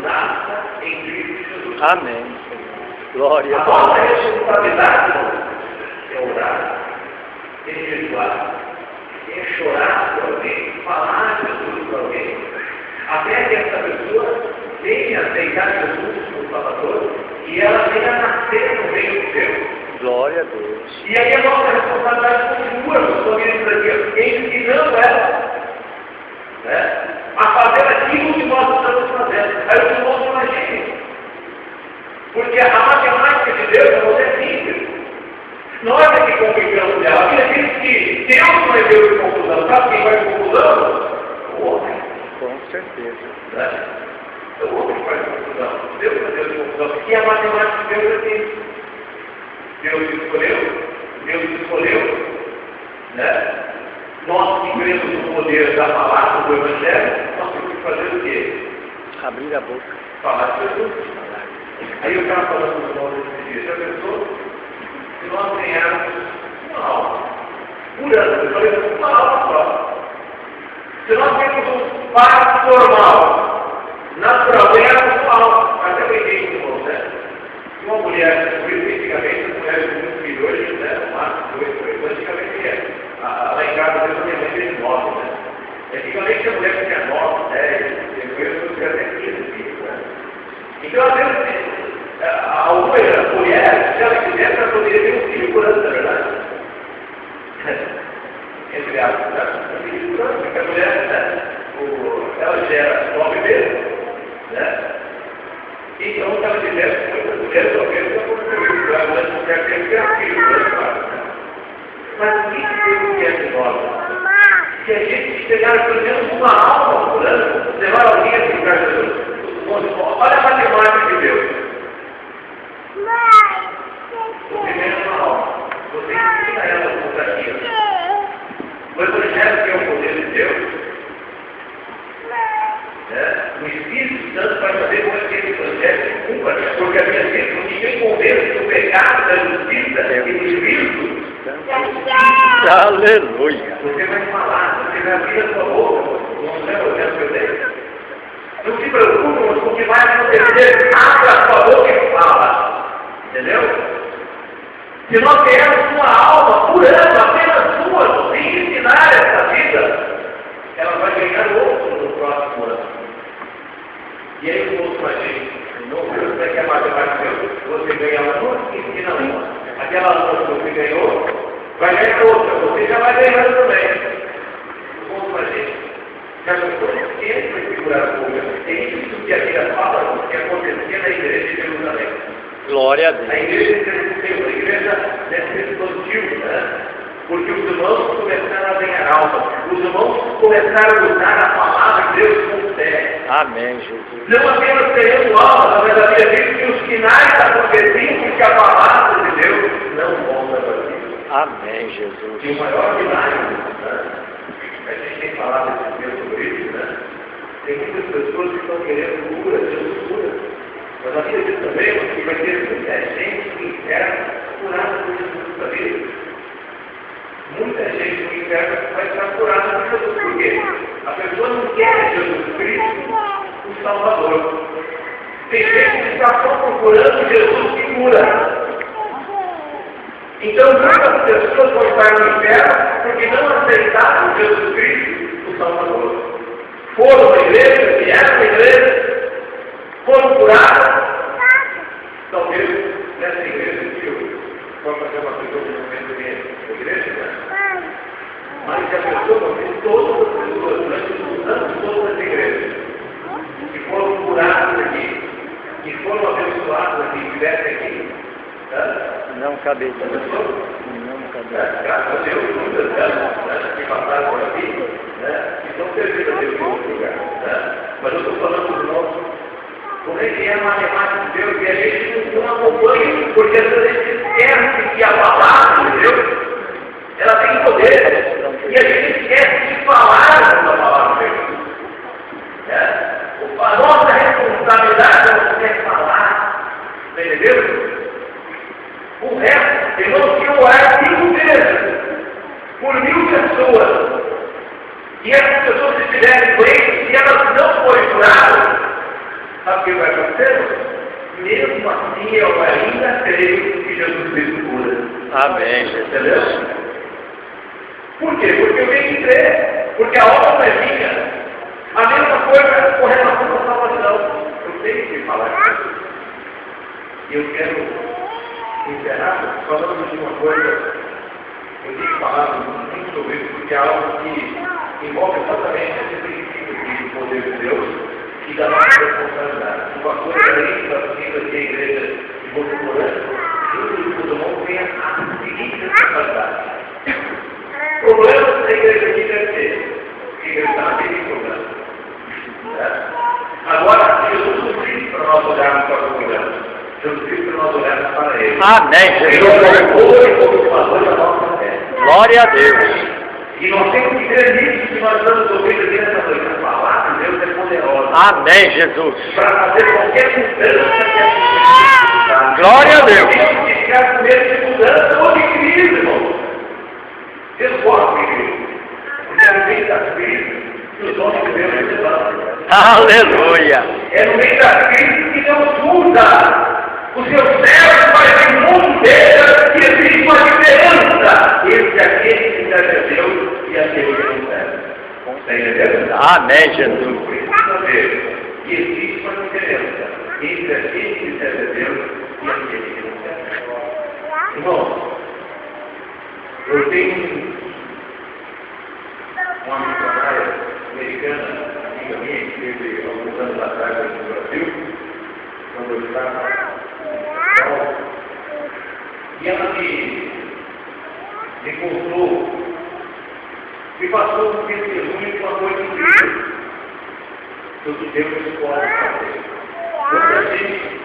nasça em Cristo Jesus. Amém. Glória A a nossa Deus. responsabilidade é orar, é jejuar, é chorar por alguém, falar de Jesus para alguém, até que essa pessoa venha aceitar Jesus como Salvador e ela venha nascer no reino de Deus. Glória a Deus. E aí a nossa responsabilidade continua nos famílias aqui, ensinando ela, né, a fazer aquilo que nós estamos fazendo. Aí os irmãos imaginem. Porque a matemática de Deus é simples. Nós é que complicamos ela. A Bíblia diz que Deus não é Deus de confusão. Sabe quem vai de confusão? O homem. Com certeza. Né? É o homem que faz confusão. Deus não é Deus de confusão. E a matemática de Deus é simples. Deus escolheu, né? Nós que cremos no poder da palavra do Evangelho, nós temos que fazer o quê? Abrir a boca. Falar de Jesus. Aí eu estava falando com os irmãos esse dia, já pensou? Se nós ganharmos uma aula, por ano, eu falei, uma aula só. Se nós temos um parto normal, natural, ganharmos uma aula, até eu entendi com você, uma mulher, especificamente, filhos 9, né? Antigamente a mulher tinha 9, 10, depois eu tinha até 15 filhos, né? Então, às vezes, a mulher, se ela quisesse, ela poderia ter um filho por ano, na verdade. Entre aspas, um filho por ano, porque a mulher, né? Ela gera 9 meses, né? Então, se ela tivesse muitas mulheres, talvez ela poderia a mulher ter filho por ano, né? Mas o que tem de nós? Se a gente pegar pelo menos uma alma por ano, levar alguém a ficar Jesus. Olha a matemática de Deus. Você ganha uma alma. Você ensina ela com aquilo. O Evangelho, que é o poder de Deus, né? O Espírito Santo vai fazer com que esse Evangelho se cumpra, porque a minha gente não ninguém convence do pecado, da justiça e do juízo. Aleluia. Você vai falar, você vai abrir a sua boca, não é o que eu tenho. Não se preocupe com o que vai acontecer, abre a sua boca e fala. Entendeu? Se nós queremos uma alma por ano, apenas uma, sem ensinar essa vida, ela vai ganhar outro no próximo ano. E aí o outro vai dizer, não você quer matemática, você ganha uma, ensina uma. Aquela outra que você ganhou, vai ganhar outra, você já vai ganhando também. O outro vai dizer, já não foi suficiente para segurar a coisa. É isso que a Bíblia fala que acontecia na igreja de Jerusalém. Glória a Deus. A igreja de Jerusalém, a igreja deve ser expansiva, né? Porque os irmãos começaram a ganhar alma. Os irmãos começaram a usar a palavra de Deus com fé. Amém, Jesus. Não apenas ganhando alma, mas a Bíblia diz que os sinais aconteciam porque a palavra de Deus não volta vazia. Amém, Jesus. E o maior milagre, né? A gente tem falado esse tempo sobre isso, né? Tem muitas pessoas que estão querendo cura, Jesus cura. Mas a Bíblia diz também que vai ter muita gente no inferno curada por Jesus, sabia? Muita gente no inferno vai estar curada por Jesus. Por quê? A pessoa não quer Jesus Cristo, o Salvador. Tem gente que está só procurando Jesus que cura. Então, muitas pessoas vão estar no inferno porque não aceitaram Jesus Cristo, o Salvador. Foram na igreja, vieram na igreja, foram curados. Talvez nessa igreja que eu vou fazer uma pessoa que não vem da igreja, né? Mas que a pessoa não tem todas as pessoas durante os anos todas as igrejas que foram curadas aqui, que foram abençoadas aqui, que estivessem aqui. Não caberia. Não caberia. Graças a Deus, muitas delas que passaram por aqui, que estão servidas a Deus em outro lugar. Mas eu estou falando dos irmãos, como é que é a matemática de Deus, e a gente não acompanha, porque a gente esquece que a palavra de Deus, ela tem poder, e a gente esquece de falar essa palavra de Deus. A nossa responsabilidade é falar, entendeu? O resto, irmãos, que orar 5 vezes por 1000 pessoas. E essas pessoas que estiverem doentes, se elas não forem curadas, sabe o que vai acontecer? Mesmo assim, eu ainda creio que Jesus Cristo cura. Amém, Jesus. Entendeu? Por quê? Porque eu tenho que crer. Porque a obra não é minha. A mesma coisa com relação à salvação. Eu tenho que falar isso. E eu quero encerrar falando de uma coisa, eu tenho falado muito sobre isso, porque é algo que envolve exatamente esse princípio do poder de Deus e da nossa responsabilidade. Uma coisa além da vida que a igreja de Votuporã, junto com os irmãos, tem a seguinte responsabilidade. Problemas da igreja aqui deve ter. A igreja está naquele problema. Agora, Jesus não disse para nós olharmos para o problema. Jesus Cristo para nós olharmos para Ele. Amém, Jesus. Glória a Deus. E nós temos que crer nisso que nós estamos ouvindo aqui nessa noite. A palavra de Deus é poderosa. Amém, Jesus. Para fazer qualquer mudança que a gente precisa. Glória a Deus. Temos que ficar com medo de mudança ou de crise, irmão. Eu gosto de crise. Porque é no meio da crise que os homens de Deus se levantam. Aleluia. É no meio da crise que Deus muda. O seu céu vai vir mundo inteiro e existe uma diferença entre aqueles que servem a Deus e aquele que não serve. Está entendendo? Amém, Jesus. Precisa ver que existe uma diferença entre aquele que serve a Deus e aquele que não serve. Irmão, eu tenho uma missionária americana, amiga minha, que esteve alguns anos atrás aqui no Brasil, quando eu estava e ela me contou e passou um testemunho de uma coisa incrível do que Deus escolhe fazer. Muita gente,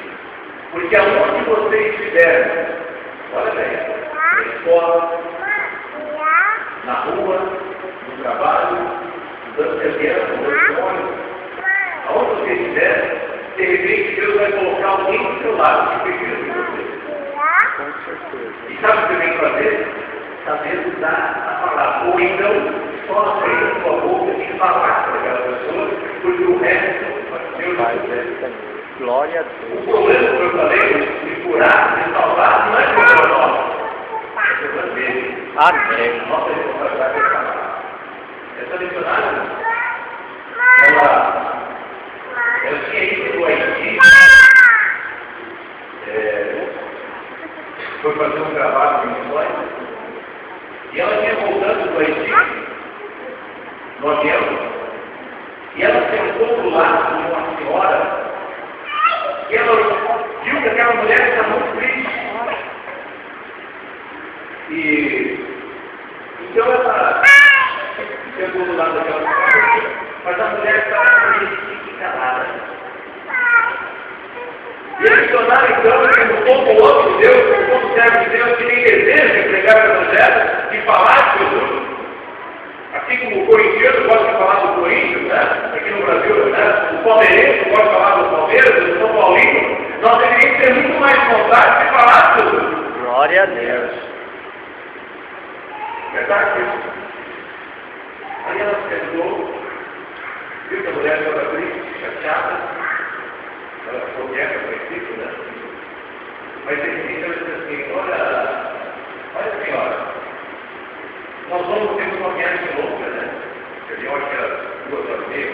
porque aonde você estiver, olha bem, na escola, na rua, no trabalho, dando criança, no ônibus, aonde você estiver, de repente Deus vai colocar alguém do seu lado que precisa de você. E sabe o que vem fazer? Saber usar a palavra. Ou então, só abrir a sua boca e falar para aquela pessoa, porque o resto Deus vai fazer. Glória a Deus. O problema que eu falei de curar, de salvar, não é problema nosso. É problema dele. Amém. Nossa responsabilidade é falar. Essa missionária, ela tinha ido do Haiti, foi fazer um trabalho de missões, e ela vinha voltando do Haiti, no avião, e ela sentou do lado de uma senhora, e ela viu que aquela mulher estava muito triste. E então ela sentou do lado daquela senhora, mas a mulher estava triste e calada. E a missionária, então, como o homem de Deus, como servo de Deus, que tem desejo de pregar o evangelho, de falar de Jesus, assim como o corintiano gosta de falar do Corinthians, né? Aqui no Brasil, né? O palmeirense gosta de falar do Palmeiras, do São Paulino, nós deveríamos ter muito mais vontade de falar de Jesus. Glória a Deus. Verdade? Aí ela sentou, viu que a mulher estava triste, chateada. Ela ficou quieta a princípio, né? Mas de repente ela disse assim, olha senhora, nós vamos ter uma viagem longa, né? Eu acho que era 2 horas e meia,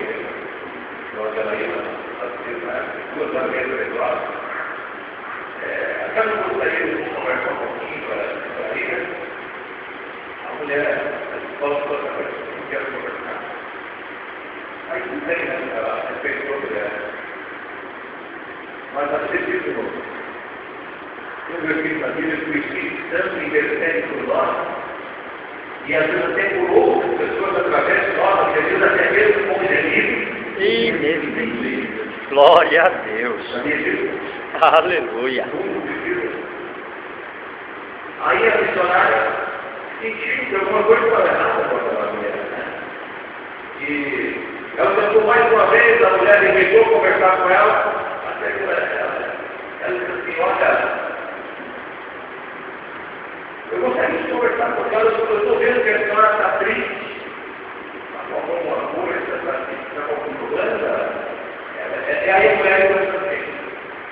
nós ela ia às vezes, né? 2 horas e meia, 3 horas. Até eu gostaria de conversar um pouquinho para a liga. A mulher falou para outra coisa, não quero conversar. Aí tudo bem, né? Ela respeitou a mulher. Mas a ser de novo. Eu vejo na Bíblia que o Espírito Santo intercede por nós e às vezes até por outras pessoas através de nós, às vezes até mesmo como gemidos. Inexplicável. Glória a Deus. Aleluia. Aí a missionária sentiu que alguma coisa estava errada com aquela mulher, né? E ela tentou mais uma vez, a mulher inventou conversar com ela. Ela disse assim, olha, eu gostaria de conversar com ela, eu estou vendo que a senhora está triste, está com alguma coisa, está com algum problema. Aí a mulher disse assim,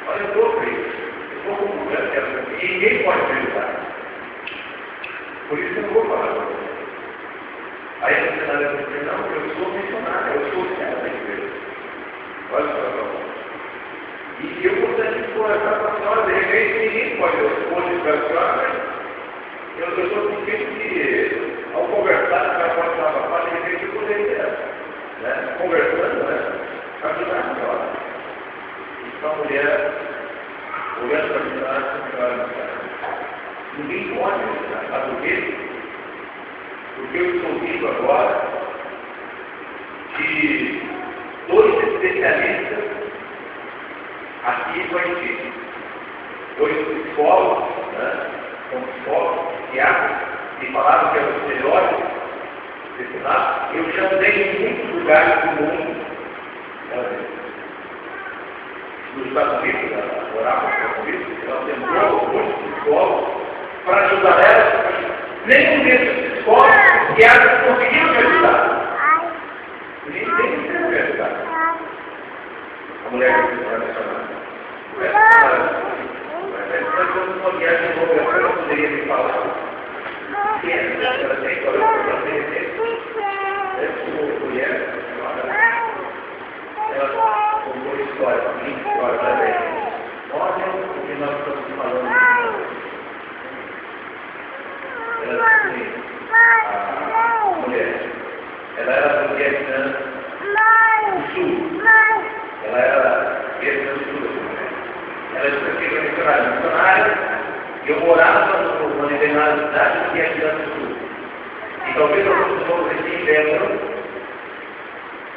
olha, eu estou triste, eu estou com um problema, e ninguém pode me ajudar. Por isso eu não vou falar com você. Aí a missionária disse, não, eu sou missionária, eu sou serva da igreja. Olha só, e eu gostaria de conversar com a senhora, de repente ninguém pode responder para a senhora, mas eu estou sentindo que ao conversar, a senhora pode falar para de repente eu poderia, né, conversando, né, ajudar a senhora. Então a mulher, olhando para a missionária, a senhora ninguém pode ajudar, sabe por quê? Porque eu estou ouvindo agora que 2 especialistas aqui no Haiti, 2 psicólogos, né? São psicólogos, psiquiatras, que falaram que eram os melhores desse lado. Eu já andei em muitos lugares do mundo, nos Estados Unidos, na Europa, nos Estados Unidos, nós temos muitos psicólogos para ajudar elas. Nenhum desses psicólogos, psiquiatras conseguiram me ajudar. Nem conseguiram me ajudar. A mulher que está mencionando. Nós temos uma viagem longa, eu não poderia me falar. Ela tem, ela era do Vietnã do Sul. Ela era Vietnã do Sul. Ela era missionária, e eu morava numa determinada cidade do Vietnã do Sul. E talvez alguns outros aqui lembram,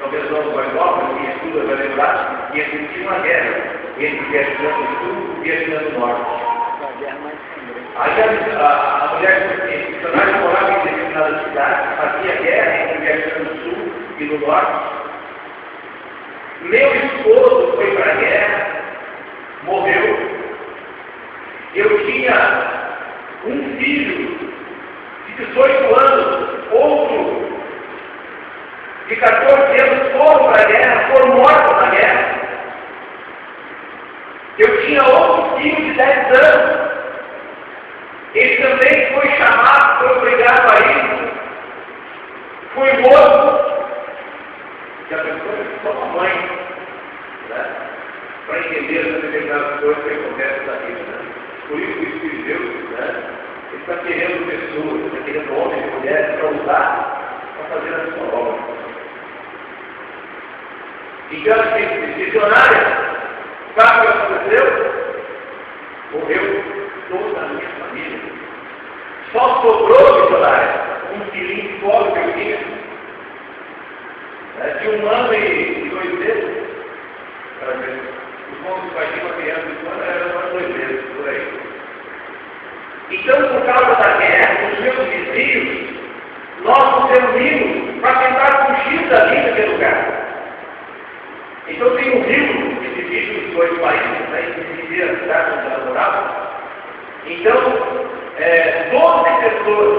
talvez não vai igual, quem estuda vai lembrar, que existia uma guerra entre o Vietnã do Sul e o Vietnã do Norte. Aí a mulher missionária morava em determinada cidade, fazia guerra entre o Vietnã do Sul e do Norte. Meu esposo foi para a guerra, morreu. Eu tinha um filho de 18 anos, outro de 14 anos foram para a guerra, foram mortos na guerra. Eu tinha outro filho de 10 anos. Ele também foi chamado, foi obrigado a ir. Foi morto. Já pensou que só a mãe, né? Para entender as determinadas coisas que acontecem na vida, né? Por isso que o Espírito de Deus, né? Ele está querendo pessoas, está querendo homens e mulheres para usar, para fazer a sua obra. Então, assim, missionária, sabe o que aconteceu? Morreu toda a minha família. Só sobrou, missionária, um filhinho de colo que eu tinha, de 1 ano e 2 meses. Os bons vai ter uma criança de 1 ano, era 1 ano e 2 meses, por aí. Então, por causa da guerra, os meus vizinhos, nós nos reunimos para tentar fugir da vida daquele lugar. Então tem um rio que divide os 2 países, né, que divide a cidade onde ela morava. Então, 12 pessoas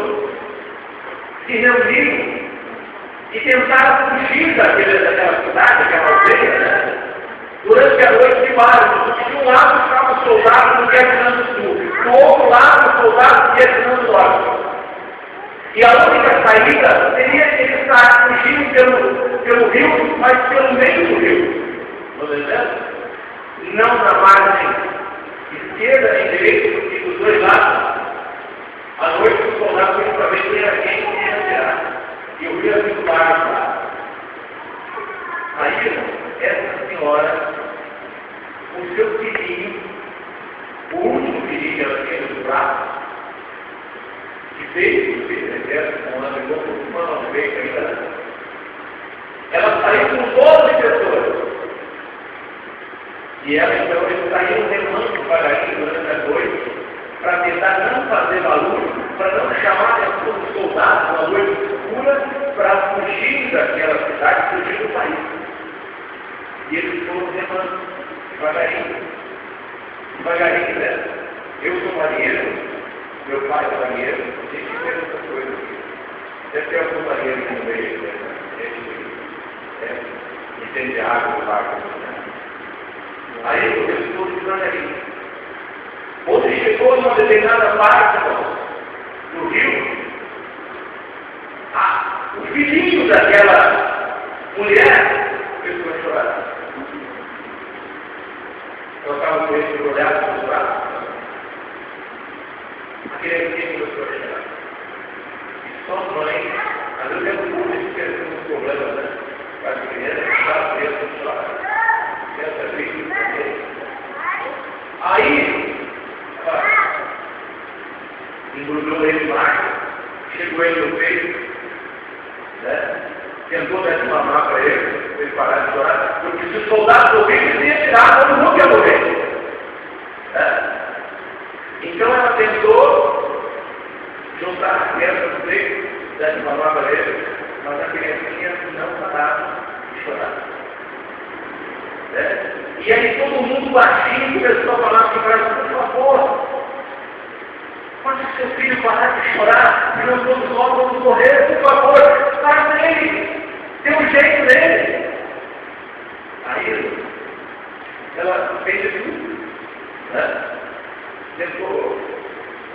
se reuniram e tentaram fugir daquela cidade, daquela aldeia, né? Durante a noite de março. De um lado estava o soldado do Vietnã do Sul, do outro lado o soldado do Vietnã do Norte. E a única saída seria eles estar fugindo pelo rio, mas pelo meio do rio. No deserto? Não na margem esquerda nem direita, porque dos 2 lados, à noite os soldados iam para ver quem era quem ia tirar. E o rio era muito largo lá. Aí, essa senhora, o seu filhinho, o último filhinho que ela tinha nos braços, que fez o exército, com uma pessoa não veio ainda. Ela saiu com 12 pessoas. E ela, então, eles saíram remando devagarinho durante a noite para tentar não fazer barulho, para não chamar a atenção dos soldados na noite escura, para fugir daquela cidade, fugir do país. E eles foram remando devagarinho. Devagarinho, né? Eu sou marinheiro, meu pai é marinheiro, a gente fez essas coisas aqui. Deve ter algum marinheiro aqui no meio, né? Entende a água do barco. Aí eu estou devagarinho. Quando chegou numa determinada parte do rio, o filhinho daquela mulher começou a chorar. Eu estava com ele olhado nos braços. Aquele menino começou a chorar. E só mãe, às vezes é muito difícil ter um problema, né? Para as crianças, para as crianças chorar. Essa triste também. Aí, embrulhou ele mais, chegou ele no peito, né? Tentou dar de mamar para ele parar de chorar, porque se os soldados ouvissem, ele ia tirar, todo mundo ia morrer. Né? Então ela tentou juntar a criança no peito, dar de mamar para ele, mas a criancinha não parava de chorar. Né? E aí todo mundo baixinho começou a falar assim para ela, por favor, quando seu filho parar de chorar, e nós todos nós vamos morrer, por favor, faça nele, dê um jeito nele. Aí ela fez tudo, né? Tentou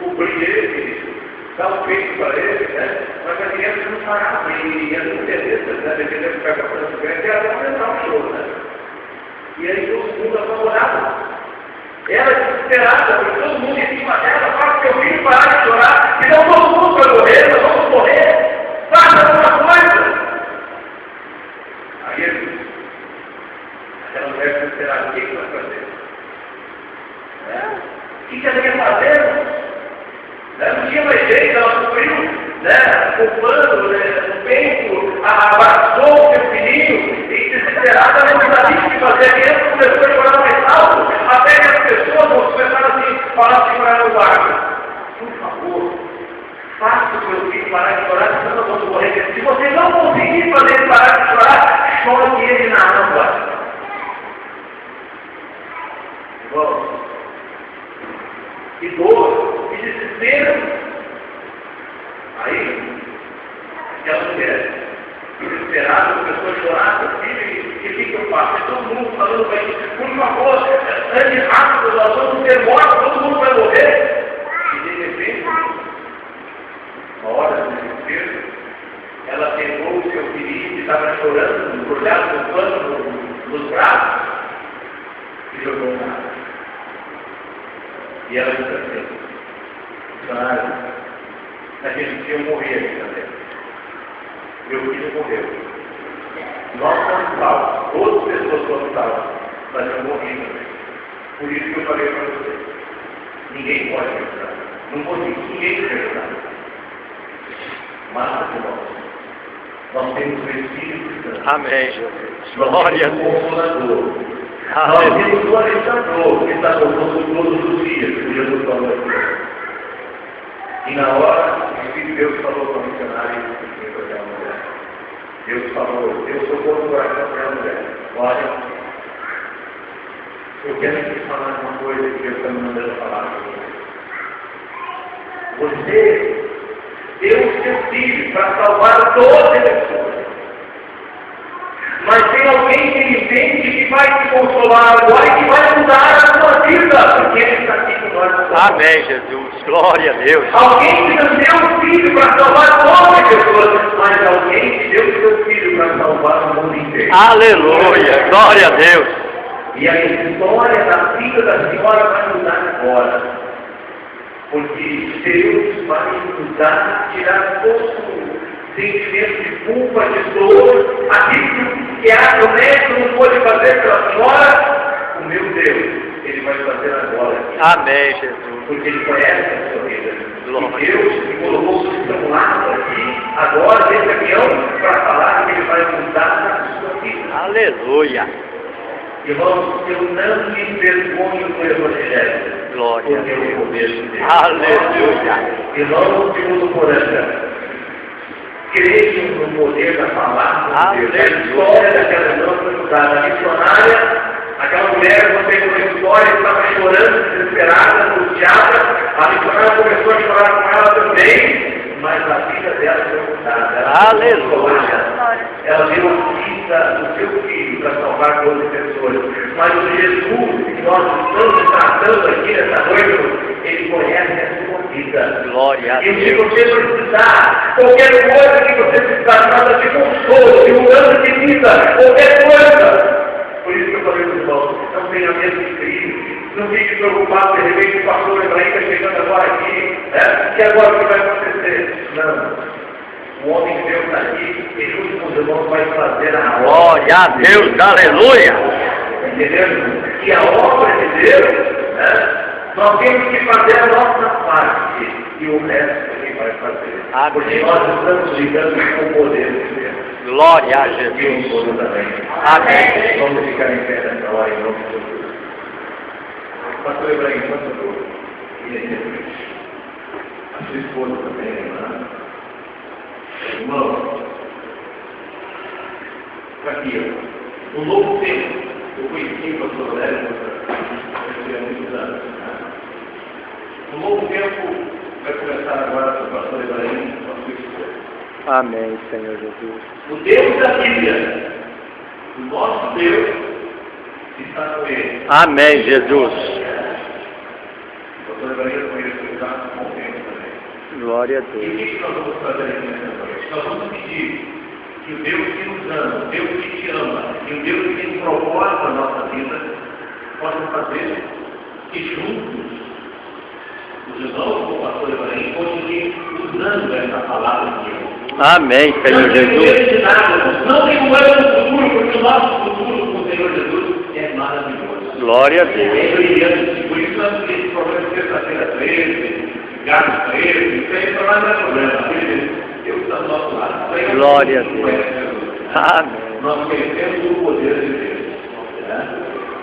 cobrir ele, dar um peito para ele, né? Mas a criança não parava, e as interesse, né? Dependendo do que está fazendo, ela não entrar no choro, né? E aí todo mundo apavorado. Ela desesperada, porque todo mundo em cima dela, faz seu filho parar de chorar, senão todo mundo vai morrer, nós vamos morrer, faça alguma coisa. O que ela ia fazendo? Né? Não tinha mais jeito, ela sofreu, né? O plano, o peito, abraçou o seu filhinho e desesperada ela não sabia o que fazer. A criança começou a chorar mais alto, até que as pessoas começaram assim, falar assim para ela no barco: por favor, faça o seu filho parar de chorar, senão nós vamos morrer. Se você não conseguir fazer ele parar de chorar, chore ele na água. Irmãos, que dor, que desespero. Aí, aquela mulher, desesperada, começou a chorar, meu filho, e o que eu faço? E todo mundo falando para ele: por favor, ande rápido, nós vamos ter morte, todo mundo vai morrer. E de repente, uma hora de desespero, ela pegou o seu filhinho que estava chorando, embrulhado no pano, nos braços, e jogou na água. E ela disse assim: missionário, naquele dia eu morri aqui também. Meu filho morreu. Nós somos salvos, outras pessoas foram salvas, mas eu morri também. Por isso que eu falei para você: ninguém pode me ajudar. Não vou ninguém me ajudar. Mas, irmãos, nós temos o Espírito Santo. Amém, Jesus. Glória a Deus. Nós temos o Alexandre, que está conosco todos os dias, que Jesus falou aqui. E na hora, o Espírito de Deus falou para o missionário e para aquela mulher. Deus falou: Deus tocou no coração daquela mulher. Olha, eu quero te falar uma coisa que Deus está me mandando falar para você. Você deu o seu filho para salvar todas as pessoas. Mas tem alguém que entende que vai te consolar agora e que vai mudar a sua vida, porque ele está aqui com nós. Amém, Jesus. Glória a Deus. Alguém que não deu o filho para salvar todas as pessoas, mas alguém que deu o seu filho para salvar o mundo inteiro. Aleluia. Glória a Deus. E a história da vida da senhora vai mudar agora. Porque Deus vai mudar, tirar todo sentimento de culpa, de dor, aquilo que a médico não pôde fazer pela senhora, o meu Deus, Ele vai fazer agora. Amém, Jesus. Porque Ele conhece a sua vida. Glória. E Deus que colocou o seu lado aqui, agora, nesse avião, para falar que Ele vai mudar a sua vida. Aleluia. Irmãos, eu não me vergonho do Evangelho. Glória a porque eu Deus. conheço Deus. Aleluia. Irmãos, segundo Corântia, creiam no poder da palavra de Deus. A história daquela irmã foi mudada. A missionária, aquela mulher, não tem uma história, estava chorando, desesperada, angustiada. A missionária começou a chorar com ela também, mas a vida dela foi mudada. Aleluia. Ela deu a vida do seu filho para salvar 12 pessoas. Mas o Jesus que nós estamos tratando aqui nessa noite, Ele conhece a sua vida. Glória a E se Deus. você precisar, qualquer coisa que você precisar, nada de consolo, de mudança de vida, qualquer coisa. Por isso que eu falei para os irmãos: não tenha medo de crise. Não fique preocupado, de repente o pastor Ibrahim está chegando agora aqui, né? E agora o que vai acontecer? Não. O homem de Deus está aqui e junto com os irmãos vai fazer a obra. Glória a Deus. Aleluia. Entendeu? E a obra de Deus, né? Nós temos que fazer a nossa parte e o resto Ele vai fazer. Amém. Porque nós estamos ligando com o poder de Deus. Glória a E o Jesus. povo também. Amém. Vamos ficar em pé nessa hora em nome de Jesus. Pastor Ibrahim, quanto eu queria a sua esposa também, irmã. Irmão, aqui, ó, um novo tempo. Eu conheci o pastor Léo há muitos anos. Um novo tempo vai começar agora com o pastor Ibrahim, com a sua esposa. Amém, Senhor Jesus. O Deus da Bíblia, o nosso Deus, está com ele. Amém, Jesus. O pastor Ibrahim, eu conheço já há um tempo também. Glória a E o Deus. que nós vamos fazer aqui nessa noite? Nós vamos pedir que o Deus que nos ama, o Deus que te ama, e o Deus que tem propósito na nossa vida, possa fazer que juntos, os irmãos com o pastor Ibrahim, continuem usando essa palavra de Deus. Amém, Senhor Não tem Jesus. medo de nada, não tem medo do futuro, porque o nosso futuro com o Senhor Jesus é maravilhoso. Glória a Deus. Por isso nós temos esse problema de terça-feira 13, gato 13, isso aí para nós não é problema. Deus está do nosso lado. Glória a Deus. Amém. Nós conhecemos o poder de Deus. Né?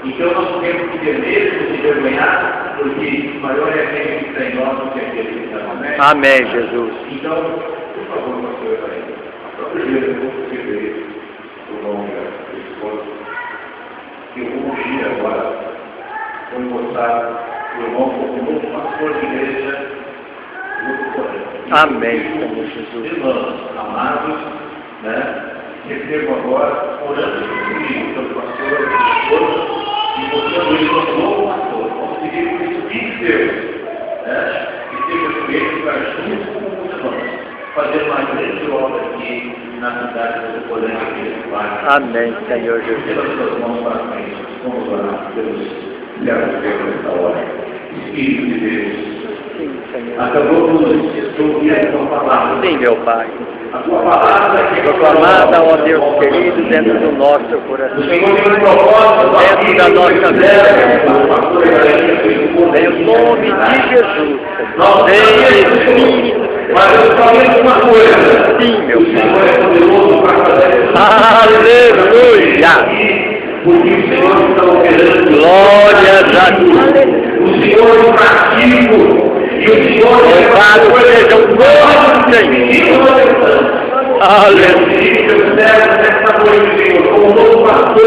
Então nós temos que ter medo de envergonhar, porque maior é aquele que está em nós do que aquele que está no médico. Amém, Jesus. Então, por favor, pastor, a própria igreja, eu vou escrever o nome da esposa, que eu vou ungir agora, vou mostrar o irmão como novo pastor de igreja, muito correto. Amém, Senhor Jesus. Irmãos amados, né? Recebo agora, orando comigo, pelo pastor, e mostrando ele como novo pastor. Vamos seguir com isso, de Deus, né? Que seja com ele para junto com os irmãos, fazer uma grande obra aqui na cidade do Corante do Pai. Amém, Senhor Jesus. Pelas suas mãos para frente, vamos orar pelos servos de Deus nesta hora. Espírito de Deus. Sim, Senhor. Acabou de ouvir a tua palavra. Sim, meu Pai. A tua palavra que Proclamada, ó Deus querido, dentro do nosso coração. o Senhor tem um propósito Dentro da nossa vida. Em nome de Jesus. Em Espírito. Mas eu só digo uma coisa. Sim, meu O Senhor Pai. é poderoso para fazer. Aleluia. Porque o Senhor está operando. Glórias a Deus. O Senhor é prático. E o Senhor é Louvado seja o nome do Senhor. Aleluia.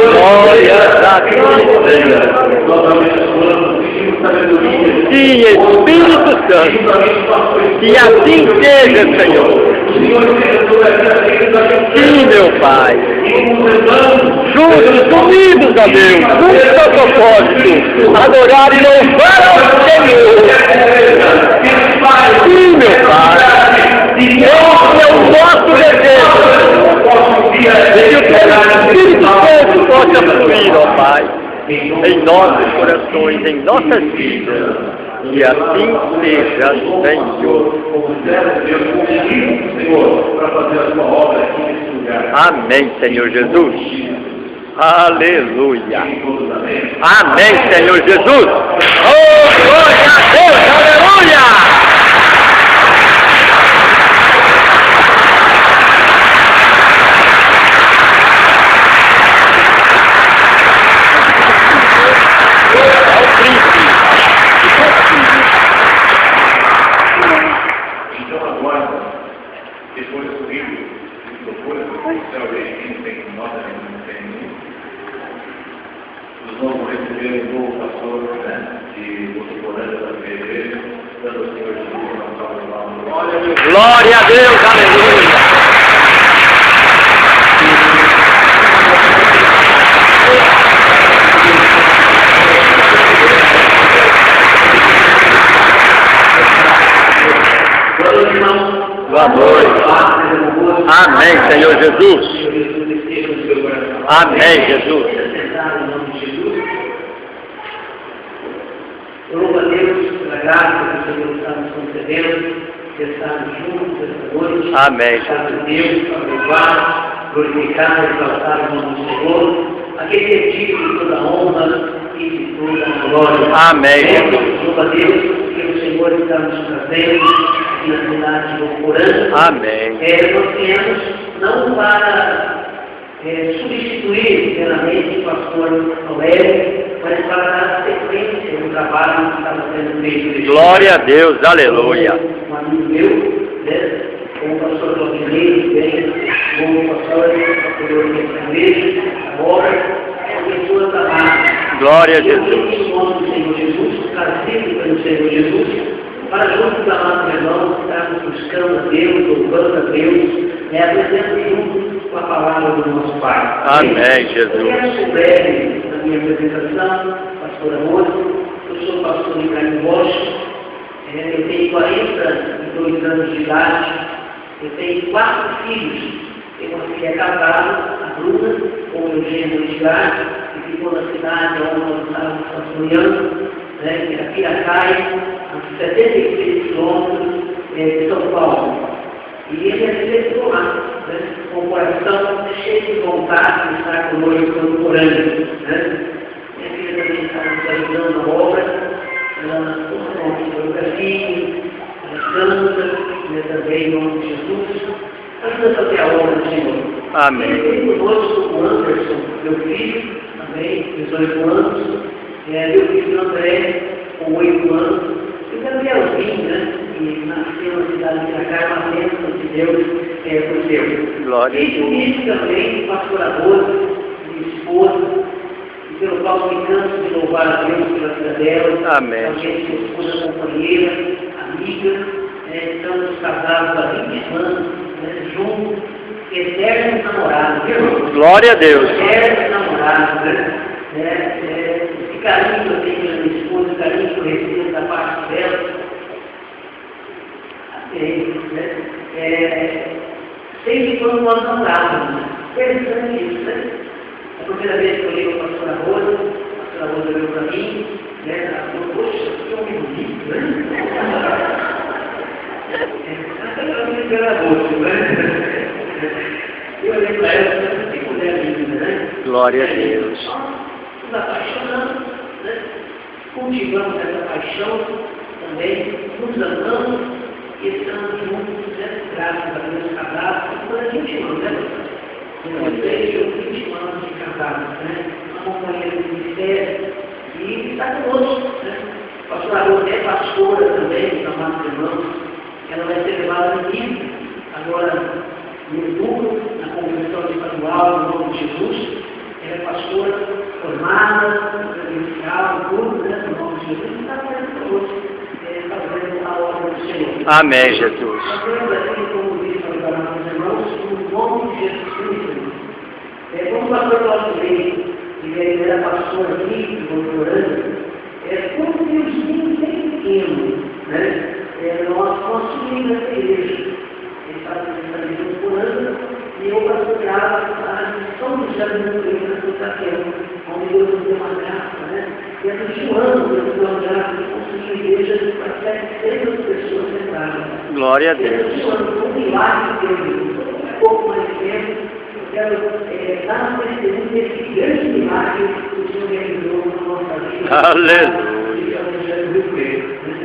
Glórias a Deus, Senhor. Sim, Espírito Santo. Que assim seja, Senhor. Sim, meu Pai. Juntos, unidos a Deus, juntos ao propósito, adorar e louvar ao Senhor. Sim, meu Pai. Esse é o nosso desejo. Que o teu Espírito Santo possa fluir, ó Pai, em nossos corações, em nossas vidas. E assim seja, Senhor. Amém, Senhor Jesus. Aleluia. Amém, Senhor Jesus. Oh, glória a Deus. Aleluia. Então agora, depois do livro, depois do céu dele, não tem nota, não tem nenhum. Nós vamos receber um novo pastor, né, de Botuporanga da igreja, dando ao Senhor Jesus uma salva de palmas. Glória a Deus, aleluia. Boa noite. Amém, Senhor Jesus. Amém, Jesus. Louva a Deus pela graça que o Senhor está nos concedendo, de estarmos juntos esta noite. Amém, Estarmos Deus para louvar, glorificar, exaltar o nome do Senhor, aquele que é digno de toda honra e de toda glória. Amém, Jesus. Louva a Deus que o Senhor está nos trazendo aqui na cidade de Botuporanga. Amém. Nós viemos não para substituir plenamente o pastor Aurélio, mas para dar sequência no trabalho que estava sendo feito. Glória a Deus, aleluia. Um amigo meu, né, como o pastor Claudinei, bem, como o pastor da igreja, agora, são pessoas amadas. Glória a Jesus. Em nome do Senhor Jesus, trazido pelo Senhor Jesus, para juntos da nossa irmãos, estarmos buscando a Deus, louvando a Deus, apresentando juntos com a palavra do nosso Pai. Amém, Jesus. Eu quero ser breve na minha apresentação, pastor Amor. Eu sou pastor de Carlos Bosch. Eu tenho 42 anos de idade. Eu tenho 4 filhos. Tenho uma filha casada, a Bruna, com o Eugênio de idade, que ficou na cidade onde nós estávamos pastoreando, né, que é a Piracai, a 76 quilômetros de São Paulo. E ele aceitou lá, né, com o coração cheio de vontade de estar conosco no Corante. Né? Minha filha também está Amém. E conosco o Anderson, meu filho, também, 18 anos. Meu filho André, com 8 anos. E o Gabrielzinho, né? Que nasceu na cidade de Acá, uma bênção de Deus por Deus. Glória a E Deus. comigo também, pastora Rosa, minha esposa, e pelo qual me canso de louvar a Deus pela vida dela. Amém. Também minha esposa companheira, amiga, estamos casados há 20 anos, juntos, eternos namorados, viu? Glória a Deus. Eternos namorados, né? Esse carinho que eu tenho pela minha esposa, o carinho que eu recebo da parte dela, sempre quando nós namorávamos. Interessante isso, né? A primeira vez que eu olhei para a pastora Rosa olhou para mim, né? Ela falou, poxa, que homem bonito, né? Ela me pela rosto, né? Eu olhei para ela e falei, que mulher linda, né? Glória a Deus. Nos apaixonamos, né? Cultivamos essa paixão também, nos amamos e estamos juntos, né? Graças a Deus, casados, por 20 anos, né? Eu tenho 20 anos de casados, né? Uma companheira de ministério e está conosco, né? A pastora Rosa é pastora também, dos amados irmãos. Ela vai ser levada no livro, agora no outubro, na convenção estadual, no nome de Jesus. Ela é pastora formada, credencial, tudo, né? No nome de Jesus, e está fazendo conosco, fazendo a obra do Senhor. Amém, Jesus. Fazendo assim, como disse aos amados irmãos, no nome de Jesus Cristo. Como o pastor Cláudio Leite, ele era pastor aqui, doutorando, como um Deusinho bem pequeno, né? Nós construímos essa igreja. Ele estava junto por ano e eu pastoreava a São José do Rio da Associação, onde Deus nos deu uma graça, né? E durante um ano, Deus nos deu uma graça de construir uma igreja para 700 pessoas entraram. Glória a Deus. Durante um ano, um milagre de Deus. Um pouco mais tempo, eu quero dar um testemunho desse grande milagre que o Senhor realizou na nossa vida. Aleluia.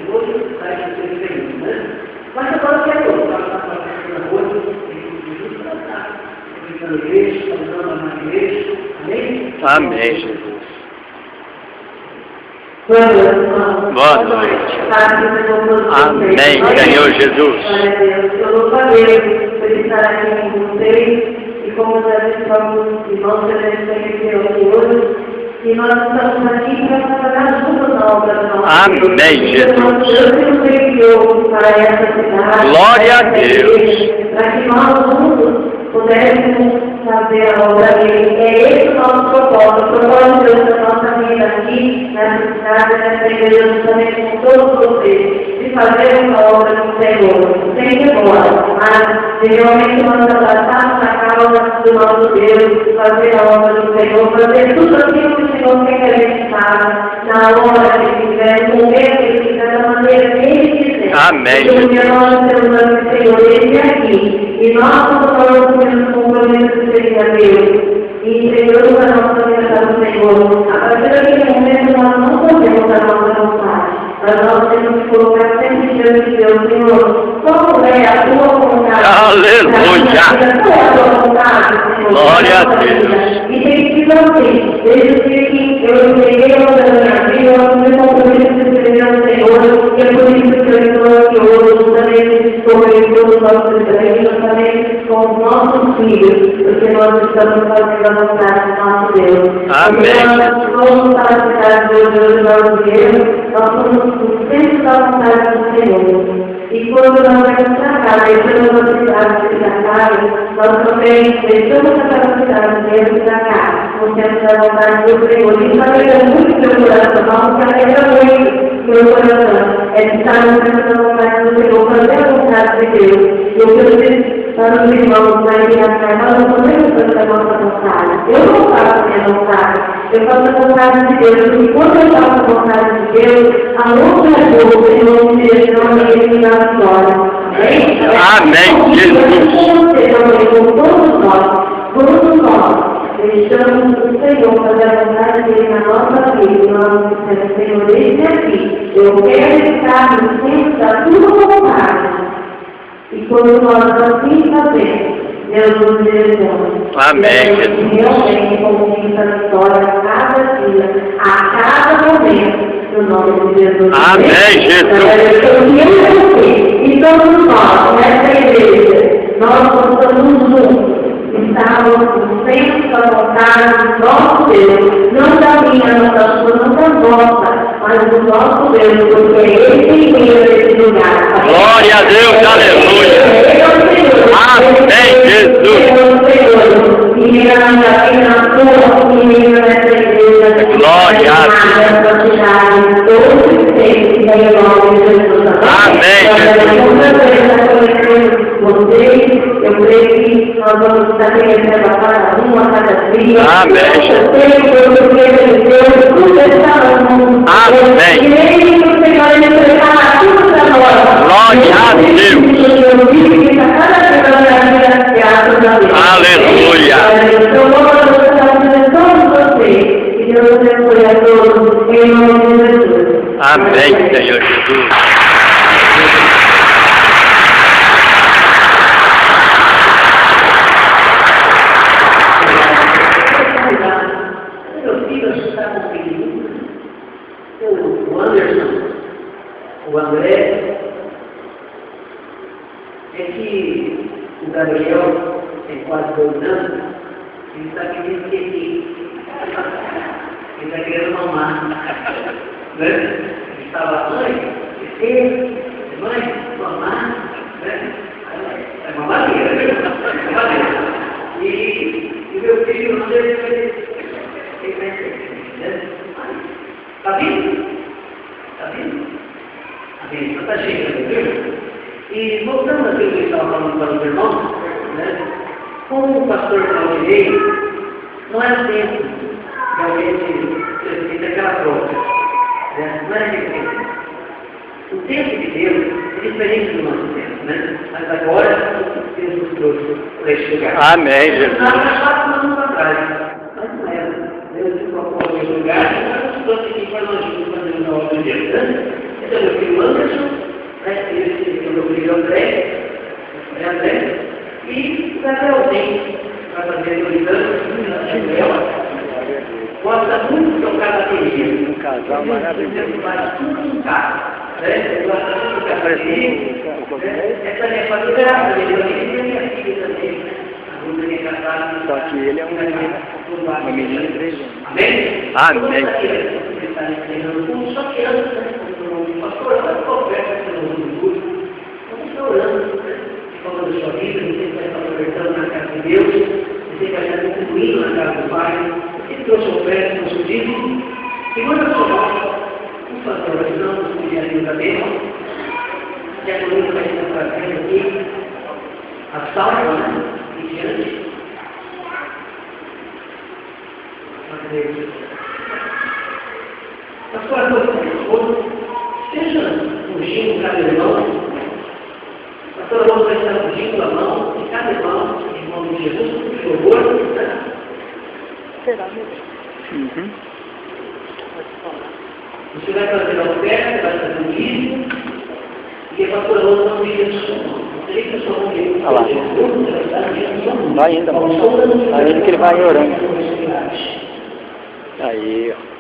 Hoje está esse feliz, né? Mas agora eu quero passar para a pastora Rosa, Jesus para cá, na igreja, falando na igreja, amém? Amém, Jesus. Boa noite. Amém, Senhor Jesus. Eu louvo a Deus por estar aqui com vocês e como já disse irmãos, eu hoje. E nós estamos aqui para trabalhar juntos na obra do nosso Amém, Jesus. Deus nos enviou para essa cidade. Glória a Deus. Para que nós juntos pudéssemos fazer a obra dele. É esse o nosso propósito. O propósito de Deus da nossa vida aqui, nessa cidade, nessa igreja, justamente com todos vocês, de fazermos a obra do Senhor. Sem demora, mas de realmente nós abraçarmos a causa do nosso Deus, fazer a obra do Senhor, fazer tudo aquilo que o Senhor quer que a gente faça, na hora que Ele quiser, no momento que Ele quiser, da maneira que Ele quiser. Amém. Porque nós temos o Senhor, Ele é aqui. E nós somos os compromissos que Ele a Deus. E entregamos a nossa vida ao Senhor. A partir daquele momento, nós não podemos a nossa vontade. Mas nós temos que colocar sempre diante de Deus, Senhor, qual é a tua vontade? Aleluia! Qual é a tua vontade, Senhor? Glória a Deus! E tem que ser assim, desde o dia que eu entreguei a minha vida, eu me comprometo de servir ao Senhor, e é por isso que eu estou aqui hoje, também estou com os nossos treinos, também com os nossos filhos, porque nós estamos fazendo a vontade do nosso Deus. Amém. Nós somos para a cidade de hoje, nós somos sempre da vontade do Senhor. E quando nós vamos para cá, deixamos a cidade de Itacara, nós também deixamos a cidade de Itacara, no centro da vontade do Senhor. E carrega muito meu coração, nós carrega muito meu coração. É de estar no centro da vontade do Senhor, fazer a vontade de Deus. E o que eu disse para os irmãos na Itacara, nós não podemos fazer a nossa vontade. Eu não faço a minha vontade, eu faço a vontade de Deus. E quando eu faço a vontade de Deus, a outra coisa, o Senhor me direciona e Ele me dá a vitória. Amém, Jesus. Todos nós, deixamos o Senhor fazer a vontade dele na nossa vida. Nós dissemos, Senhor, deixe aqui. Eu quero estar no centro da tua vontade. E quando nós assim fazemos, Deus nos direciona. Amém, Jesus. Realmente conquista a vitória a cada dia, a cada momento, no nome de Jesus. Amém, Jesus. E todos nós, nessa igreja, nós estamos juntos. Estamos sempre da vontade do nosso Deus, não da minha, não da sua, não da nossa, mas do nosso Deus, porque Ele tem medo desse lugar. Glória a Deus, aleluia. Amém, Jesus. Glória a Deus. Amém, Jesus. Eu creio que nós vamos estar recebendo a cada um, a cada dia. Amém, Jesus. Glória a Deus. Aleluia. Amém, Senhor Jesus. O André, é que o Gabriel tem quase 2 anos, ele está querendo que ele está querendo mamar. Né? Ele estava, mãe, mamar, né? É mamadeira, viu? E meu filho não deve ser. Está vindo? Está vindo? Amém. Está chegando, viu? E voltando aqui que eu estava falando para os irmãos, né? Como o pastor Claudinei, não é tempo realmente ter aquela troca. Né? Não é tempo. O tempo de Deus é diferente do nosso tempo, né? Mas agora Deus nos trouxe para este lugar. Amém, Jesus. Há 4 anos atrás, mas não era. Deus nos propôs este lugar e nós nos trouxe aqui para nós fazermos a obra de Deus, né? Esse é meu filho Anderson, né? Esse é meu filho André, e o Gabrielzinho, vai fazer 2 anos, Gabriel. Gosta muito de tocar bateria. Um casal maravilhoso. Faz tudo em casa. Ele gosta muito de tocar bateria. Essa minha família é a minha filha também. A Bruna é casada. Só que ele é uma menina de 3 anos. Amém? Amém. Só que antes, o pastor, vai conversa com o culto. Vamos orando, falando da sua vida, você vai estar conversando na casa de Deus, você vai estar contribuindo na casa do Pai. Ele trouxe oferta no seu dízimo, e manda sua mão, por favor, oração, pedir ajuda mesmo, e a coluna vai estar trazendo aqui a salva, né, em diante. Mas para todos, seja ungindo cada irmão, a pastora Rosa vai estar ungindo a mão de cada irmão, em nome de Jesus, por favor, né? Será mesmo? Uhum. Você vai fazer a oferta, vai fazer o dízimo, e a pastora Rosa não diz a sua mão. Não sei que a sua mão veio. Olha lá. Vai ainda, vai indo que ele vai orando. Aí, ó.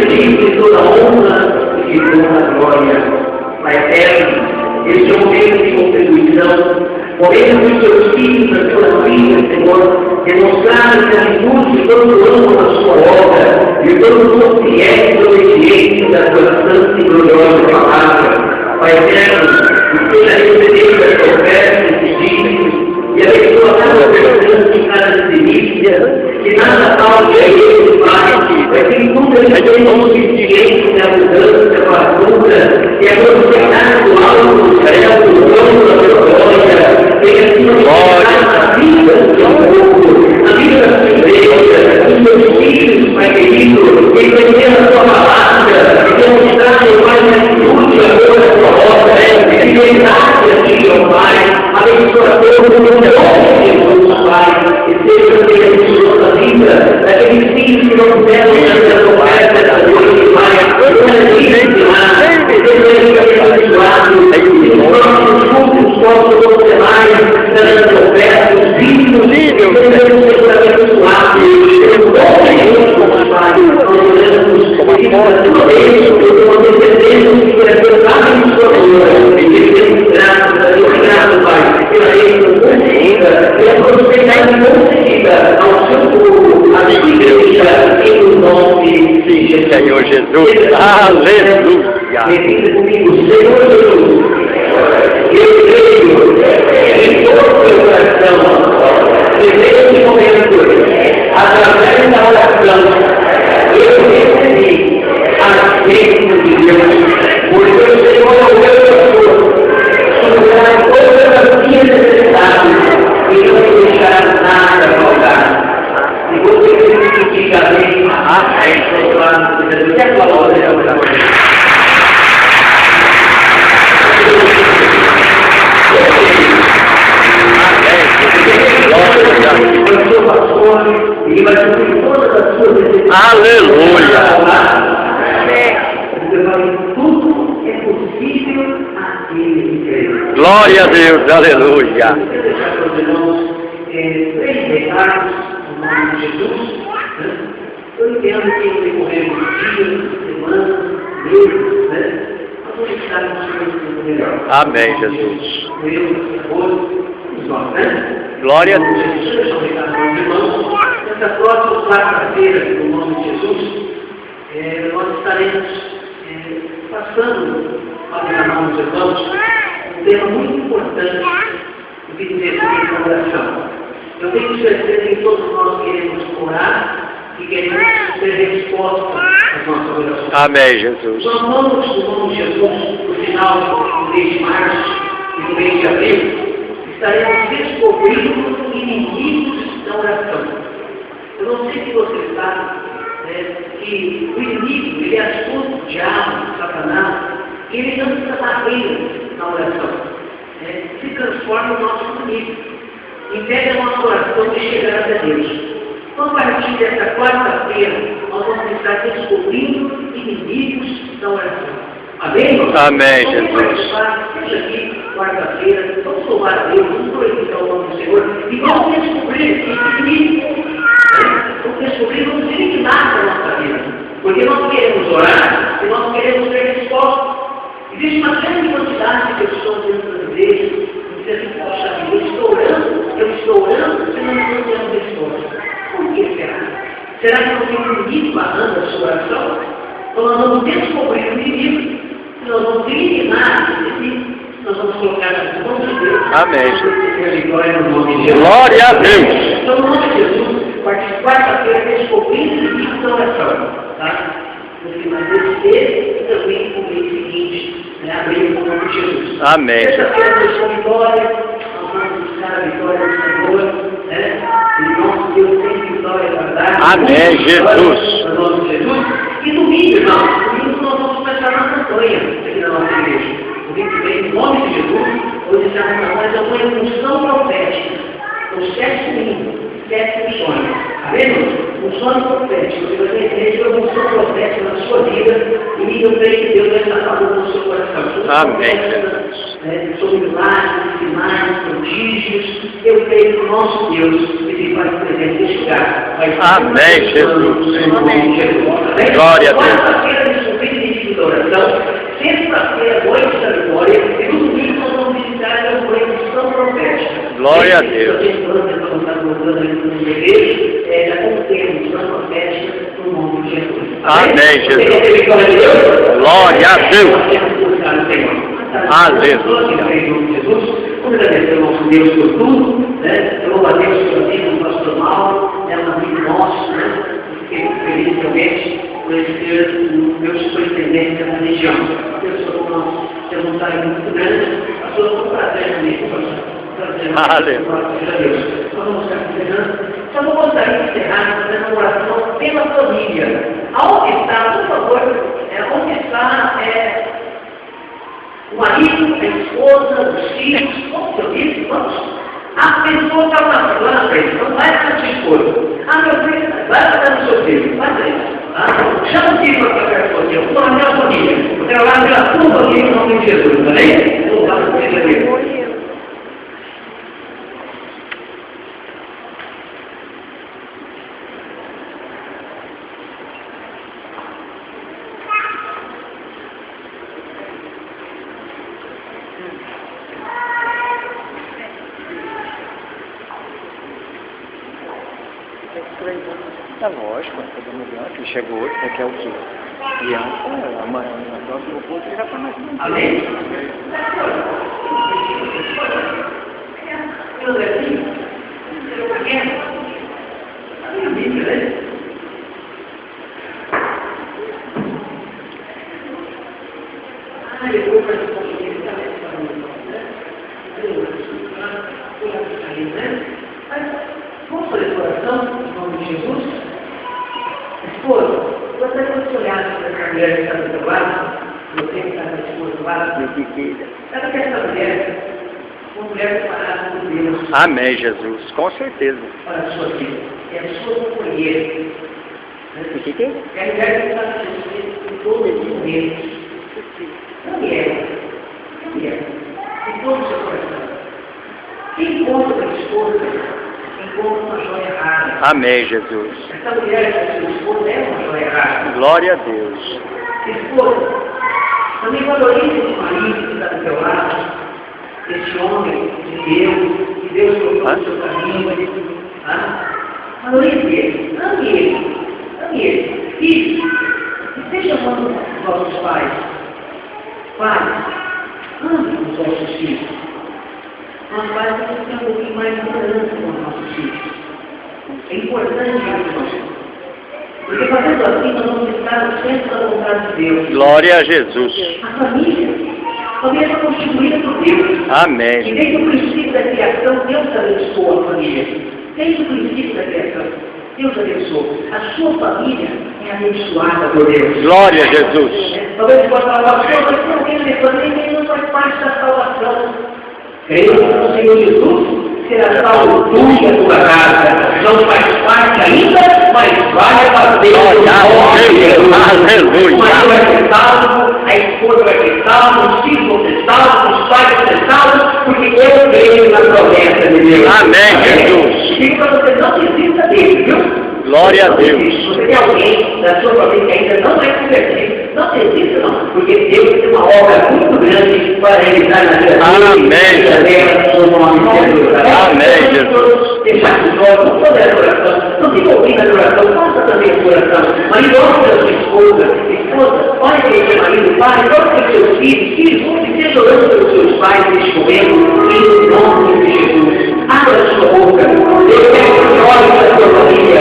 benedito toda honra e toda glória. Pai eterno, este é um momento de contribuição, momento dos seus filhos, das suas filhas, Senhor, demonstrar a atitude de todo o amo da sua obra, de todo o fiel e obediente da sua santa e gloriosa palavra. Pai eterno, que seja recebido das ofertas e pedidos, e abençoa cada pessoa em cada delícia, que nada falte a ele, Pai, para que nunca sejamos suficientes na abundância, fartura, e a prosperidade do alto do céu, do trono da sua glória, tenha sido na vida do seu povo, na vida da sua igreja, dos seus filhos, Pai querido, que conheça a sua palavra, e demonstrar, Pai, a atitude, a boa da sua obra, e fidelidade a ti, ó Pai, abençoa todos os Jesus, Pai, e seja a sua vida, daqueles filhos que não puderam fazer a oferta da noite, Pai, seja digna, seja abençoado, e os nossos cultos possam condenar, dando ofertas, os filhos, sejam abençoados, pelo bom Deus, Pai, nós oramos, e nós entendemos que é verdade abençoadora, e que temos graças, Pai, pela bênção concedida, pela prosperidade concedida ao seu povo, à sua igreja, em o nome de Jesus. Senhor Jesus, aleluia. Repita comigo, Senhor Jesus, eu creio em todo o meu coração, que neste momento, através da oração, eu recebi a bênção de Deus, porque o Senhor é o meu pastor, suprirá todas as minhas necessidades e não me deixará nada faltar. E você que me diga bem, Senhor, que a glória é o e vai cumprir todas as suas necessidades. Aleluia. Tudo é possível àquele que crê. Glória a Deus, aleluia. Eu quero deixar para os irmãos 3 recados no nome de Jesus. Eu entendo que no decorrer dos dias, semanas, meses, nós vamos estar no melhor. Amém, Jesus. Glória a Deus. Nessa próxima quarta-feira, no nome de Jesus, nós estaremos passando para os irmãos e irmãos um tema muito importante do que dizer sobre a oração. Eu tenho certeza que todos nós queremos orar e queremos ter resposta às nossas orações. Amém, Jesus. Nós vamos, no nome de Jesus, no final do mês de março e do mês de abril, estaremos descobrindo inimigos da oração. Eu não sei se você sabe que o inimigo, ele é astuto, o diabo, Satanás, e ele lança barreiras na oração. Se transforma no nosso inimigo. Impede a nossa oração de chegar até Deus. Então, a partir dessa quarta-feira, nós vamos estar descobrindo inimigos da oração. Amém? Amém, Jesus. Seja aqui, quarta-feira, vamos louvar a Deus, vamos glorificar o nome do Senhor e vamos descobrir esse inimigo. Vamos descobrir, vamos eliminar da nossa vida. Porque nós queremos orar e nós queremos ter resposta. Existe uma grande quantidade de pessoas dentro das igrejas que dizem assim, poxa, eu estou orando, e não estou tendo resposta. Por que será? Será que não tem um inimigo barrando a sua oração? Então nós vamos descobrir o inimigo, nós vamos eliminar esse inimigo, nós vamos colocar nas mãos de Deus. Amém, Jesus. Glória no nome de Jesus. Glória a Deus. Então, no nome de Jesus, a partir de quarta-feira, descobrindo o inimigo da oração. Tá? No final desse mês e também no mês seguinte, abril no nome de Jesus. Amém. Terça-feira, nós temos vitória, nós vamos buscar a vitória do Senhor, e nosso Deus tem vitória para dar. Amém, Jesus. No nome de Jesus. E domingo, irmãos, domingo nós vamos começar uma campanha aqui na nossa igreja. Domingo que vem, no nome de Jesus, hoje já nós uma função profética. Os 7 domingos, 7 funções. Amém? Funções proféticas. Você vai ter uma função profética na sua vida e eu creio que Deus vai estar falando no seu coração. Amém. sobre milagres, sinais, prodígios. Eu creio que o nosso Deus ele vai presente neste lugar. Amém, Jesus. Amém, Jesus. Glória a Deus. Quarta-feira, de de oração. Sexta-feira, noite da vitória. E no domingo, nós vamos visitar a campanha de São Profética. Glória a Deus. Já contemos São Profética no nome de Jesus. Amém, Jesus. Glória a Deus. Aleluia. Vamos agradecer ao nosso Deus por tudo, né? Eu louvo a Deus pela vida do pastor Mauro, é uma vida nossa, né? Fiquei muito feliz realmente por ele ser o meu superintendente da região. Eu sou o nosso, tem uma vontade muito grande, pastor, foi um prazer comigo, pastor. Aleluia. Só não gostaria de encerrar fazendo uma oração pela família. Aonde está, por favor, onde está o marido, a esposa, os filhos, como eu disse, vamos. A pessoa está lá na frente, não vai para a sua esposa. Meu filho, vai para o seu filho, vai para isso. Chama o filho para ficar com você, vou lá a família. Eu quero lá pela tua família em nome de Jesus, tá bem? Vou lá para você. Tá lógico, todo mundo que chegou hoje, daqui é o quê? Criança, amanhã, no próximo curso, já está mais. Amém? Eu levei, eu pequeno, a minha amiga, né? Eu vou fazer um pouquinho de vamos fazer oração em nome de Jesus? Esposa, gostaria que você olhasse para essa mulher que está do seu lado, você que está com a esposa do lado, sabe que essa mulher, uma mulher preparada por Deus. Amém, Jesus, com certeza. Para a sua vida, é a sua companheira. O que é? É a mulher que está com você em todos os momentos. Não é. Em todo o seu coração. Quem encontra a esposa, encontra uma joia rara. Amém, Jesus. Essa mulher que é sua esposa é uma joia rara. Glória a Deus. Esposa, também valorize esse marido que está do seu lado, esse homem de Deus, que Deus colocou no seu caminho. Valorize ele, ame ele. Filhos, esteja amando os nossos pais. Pais, ame os nossos filhos. Nós pais temos que ter um pouquinho mais de tolerância com os nossos filhos. É importante isso. Porque fazendo assim, nós vamos estar no centro da vontade de Deus. Glória a Jesus. A família é constituída por Deus. Amém. E desde o princípio da criação, Deus abençoou a família. Desde o princípio da criação, Deus abençoou. A sua família é abençoada por Deus. Glória a Jesus. Talvez você possa falar, mas não tem família, não faz parte da salvação. Creio no Senhor Jesus, será salvo tu e a tua casa. Não faz parte ainda, mas vai fazer. Aleluia. O marido vai ser salvo, a esposa vai ser salva, os filhos vão ser salvos, os pais vão ser salvos, porque eu creio na promessa de Deus. Amém, Jesus. Digo para você, não desista dele, viu? Glória a Deus. Se você tem alguém da sua família que ainda não é convertido, não desista não, porque Deus tem uma obra muito grande para realizar na vida dele. Amém, Jesus. Deixar os olhos, toda a oração, não fica ouvindo a oração, faça também a oração. Marido, olha a sua esposa, olha para o seu marido, pai, olha para os seus filhos, vão esteja orando pelos seus pais neste momento, em nome de Jesus. Abra a sua boca, eu quero que você olhe para a sua família.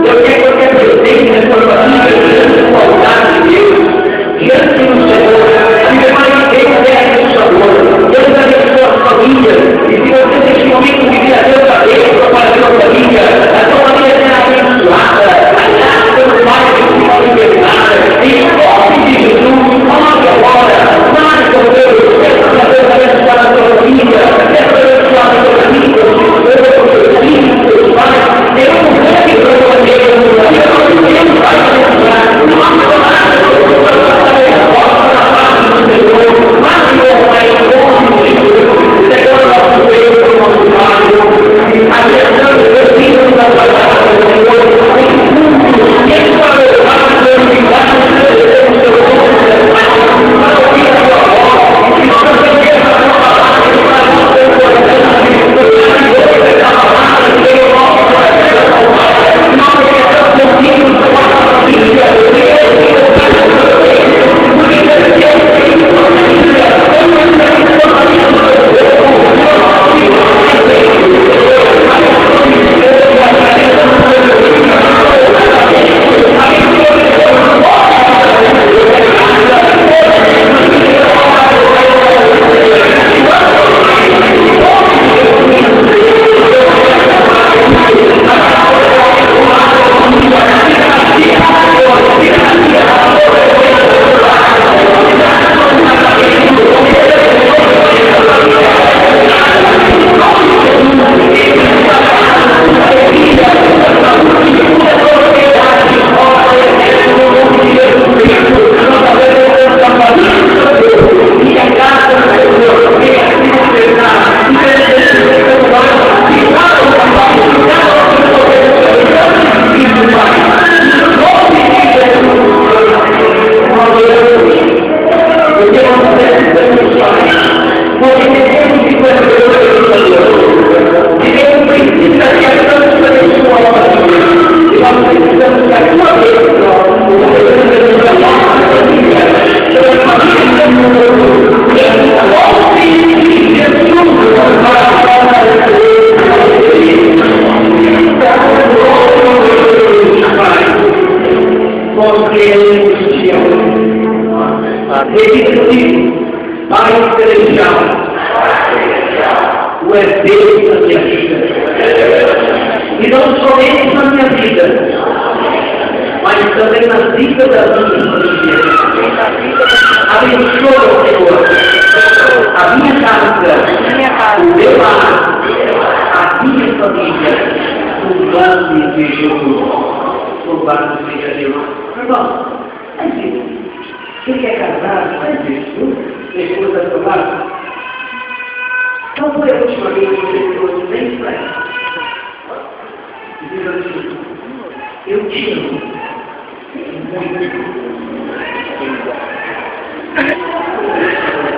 Eu quero que você apresente a sua família diante da vontade de Deus, diante do Senhor, e prepare Deus dessa sua boca. Deus abençoe a família, e se você neste momento viver a Deus a Deus para a sua família será abençoada, aliás, pelo Pai que se pode libertar, em nome de Jesus, olha agora, marca o Deus, peça para Deus abençoar a sua família. Repita comigo. Pai Celestial, Tu és Deus na minha vida. E não somente na minha vida, mas também na vida da minha família. Abençoa, Senhor, a minha casa, o meu lar, a minha família, no nome de Jesus. Louvado seja Deus. Irmão, faz isso. Quem quer casar, faz isso. Depois da sua casa. Qual foi a última vez que você trouxe bem para ela? Diz assim, eu te amo.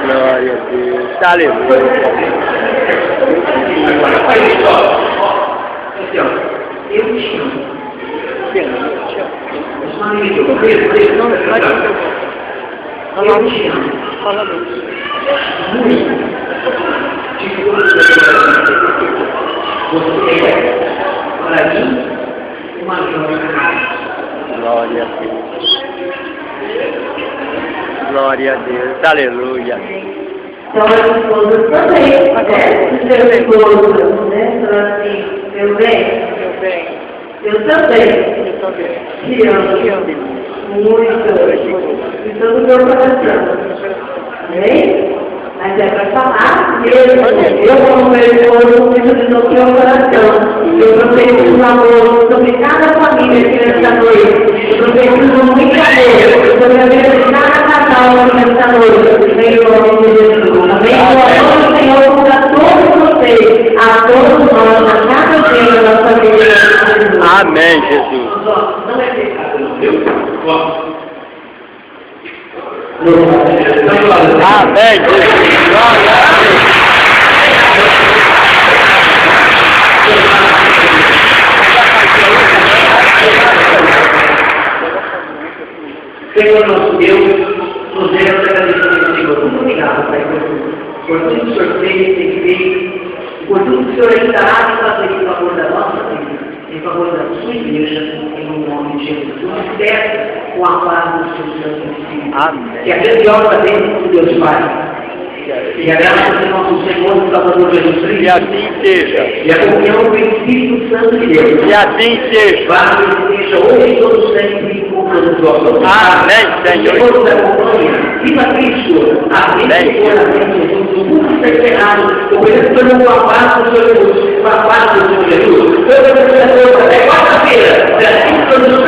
Glória a Deus. Aleluia. Eu te amo. Você é, para mim, uma jornada. Glória a Deus. Glória a Deus. Aleluia. Então, as esposas também, né? Seu esposo, né? Falando assim, meu bem, eu também te amo muito, de todo o meu coração. Amém? Mas é para falar mesmo. Eu, como meu esposo, preciso do meu coração. Eu preciso do amor sobre cada família aqui nesta noite. Eu preciso muito amor sobre a vida de cada casal aqui nesta noite. Em nome de Jesus. Amém? O amor do Senhor cura todos vocês, a todos nós, a cada dia da nossa vida. Amém, Jesus. Não é pecado, viu? Amém, Jesus. Glória a Deus. Senhor nosso Deus, nos demos agradecimento, Senhor. Muito obrigado, Pai, por tudo que o Senhor fez, tem feito, por tudo que o Senhor ainda há de fazer em favor da nossa vida, em favor da sua igreja, em nome de Jesus. Nos desce com a paz do Senhor Santo Espírito. Amém. Que a grande obra dentro de Deus Pai. E a graça do nosso Senhor e Salvador Jesus Cristo. E assim seja. E a comunhão do Espírito Santo de Deus. E assim seja. Vá e seja hoje e todo sempre com todos os homens. Amém, Senhor. Senhor nos acompanha. Viva Cristo. Amém. Tudo cerceado. Oferecendo pelo papai do Senhor Jesus. Papai do Senhor Jesus. Eu até quarta-feira. Assim que todos os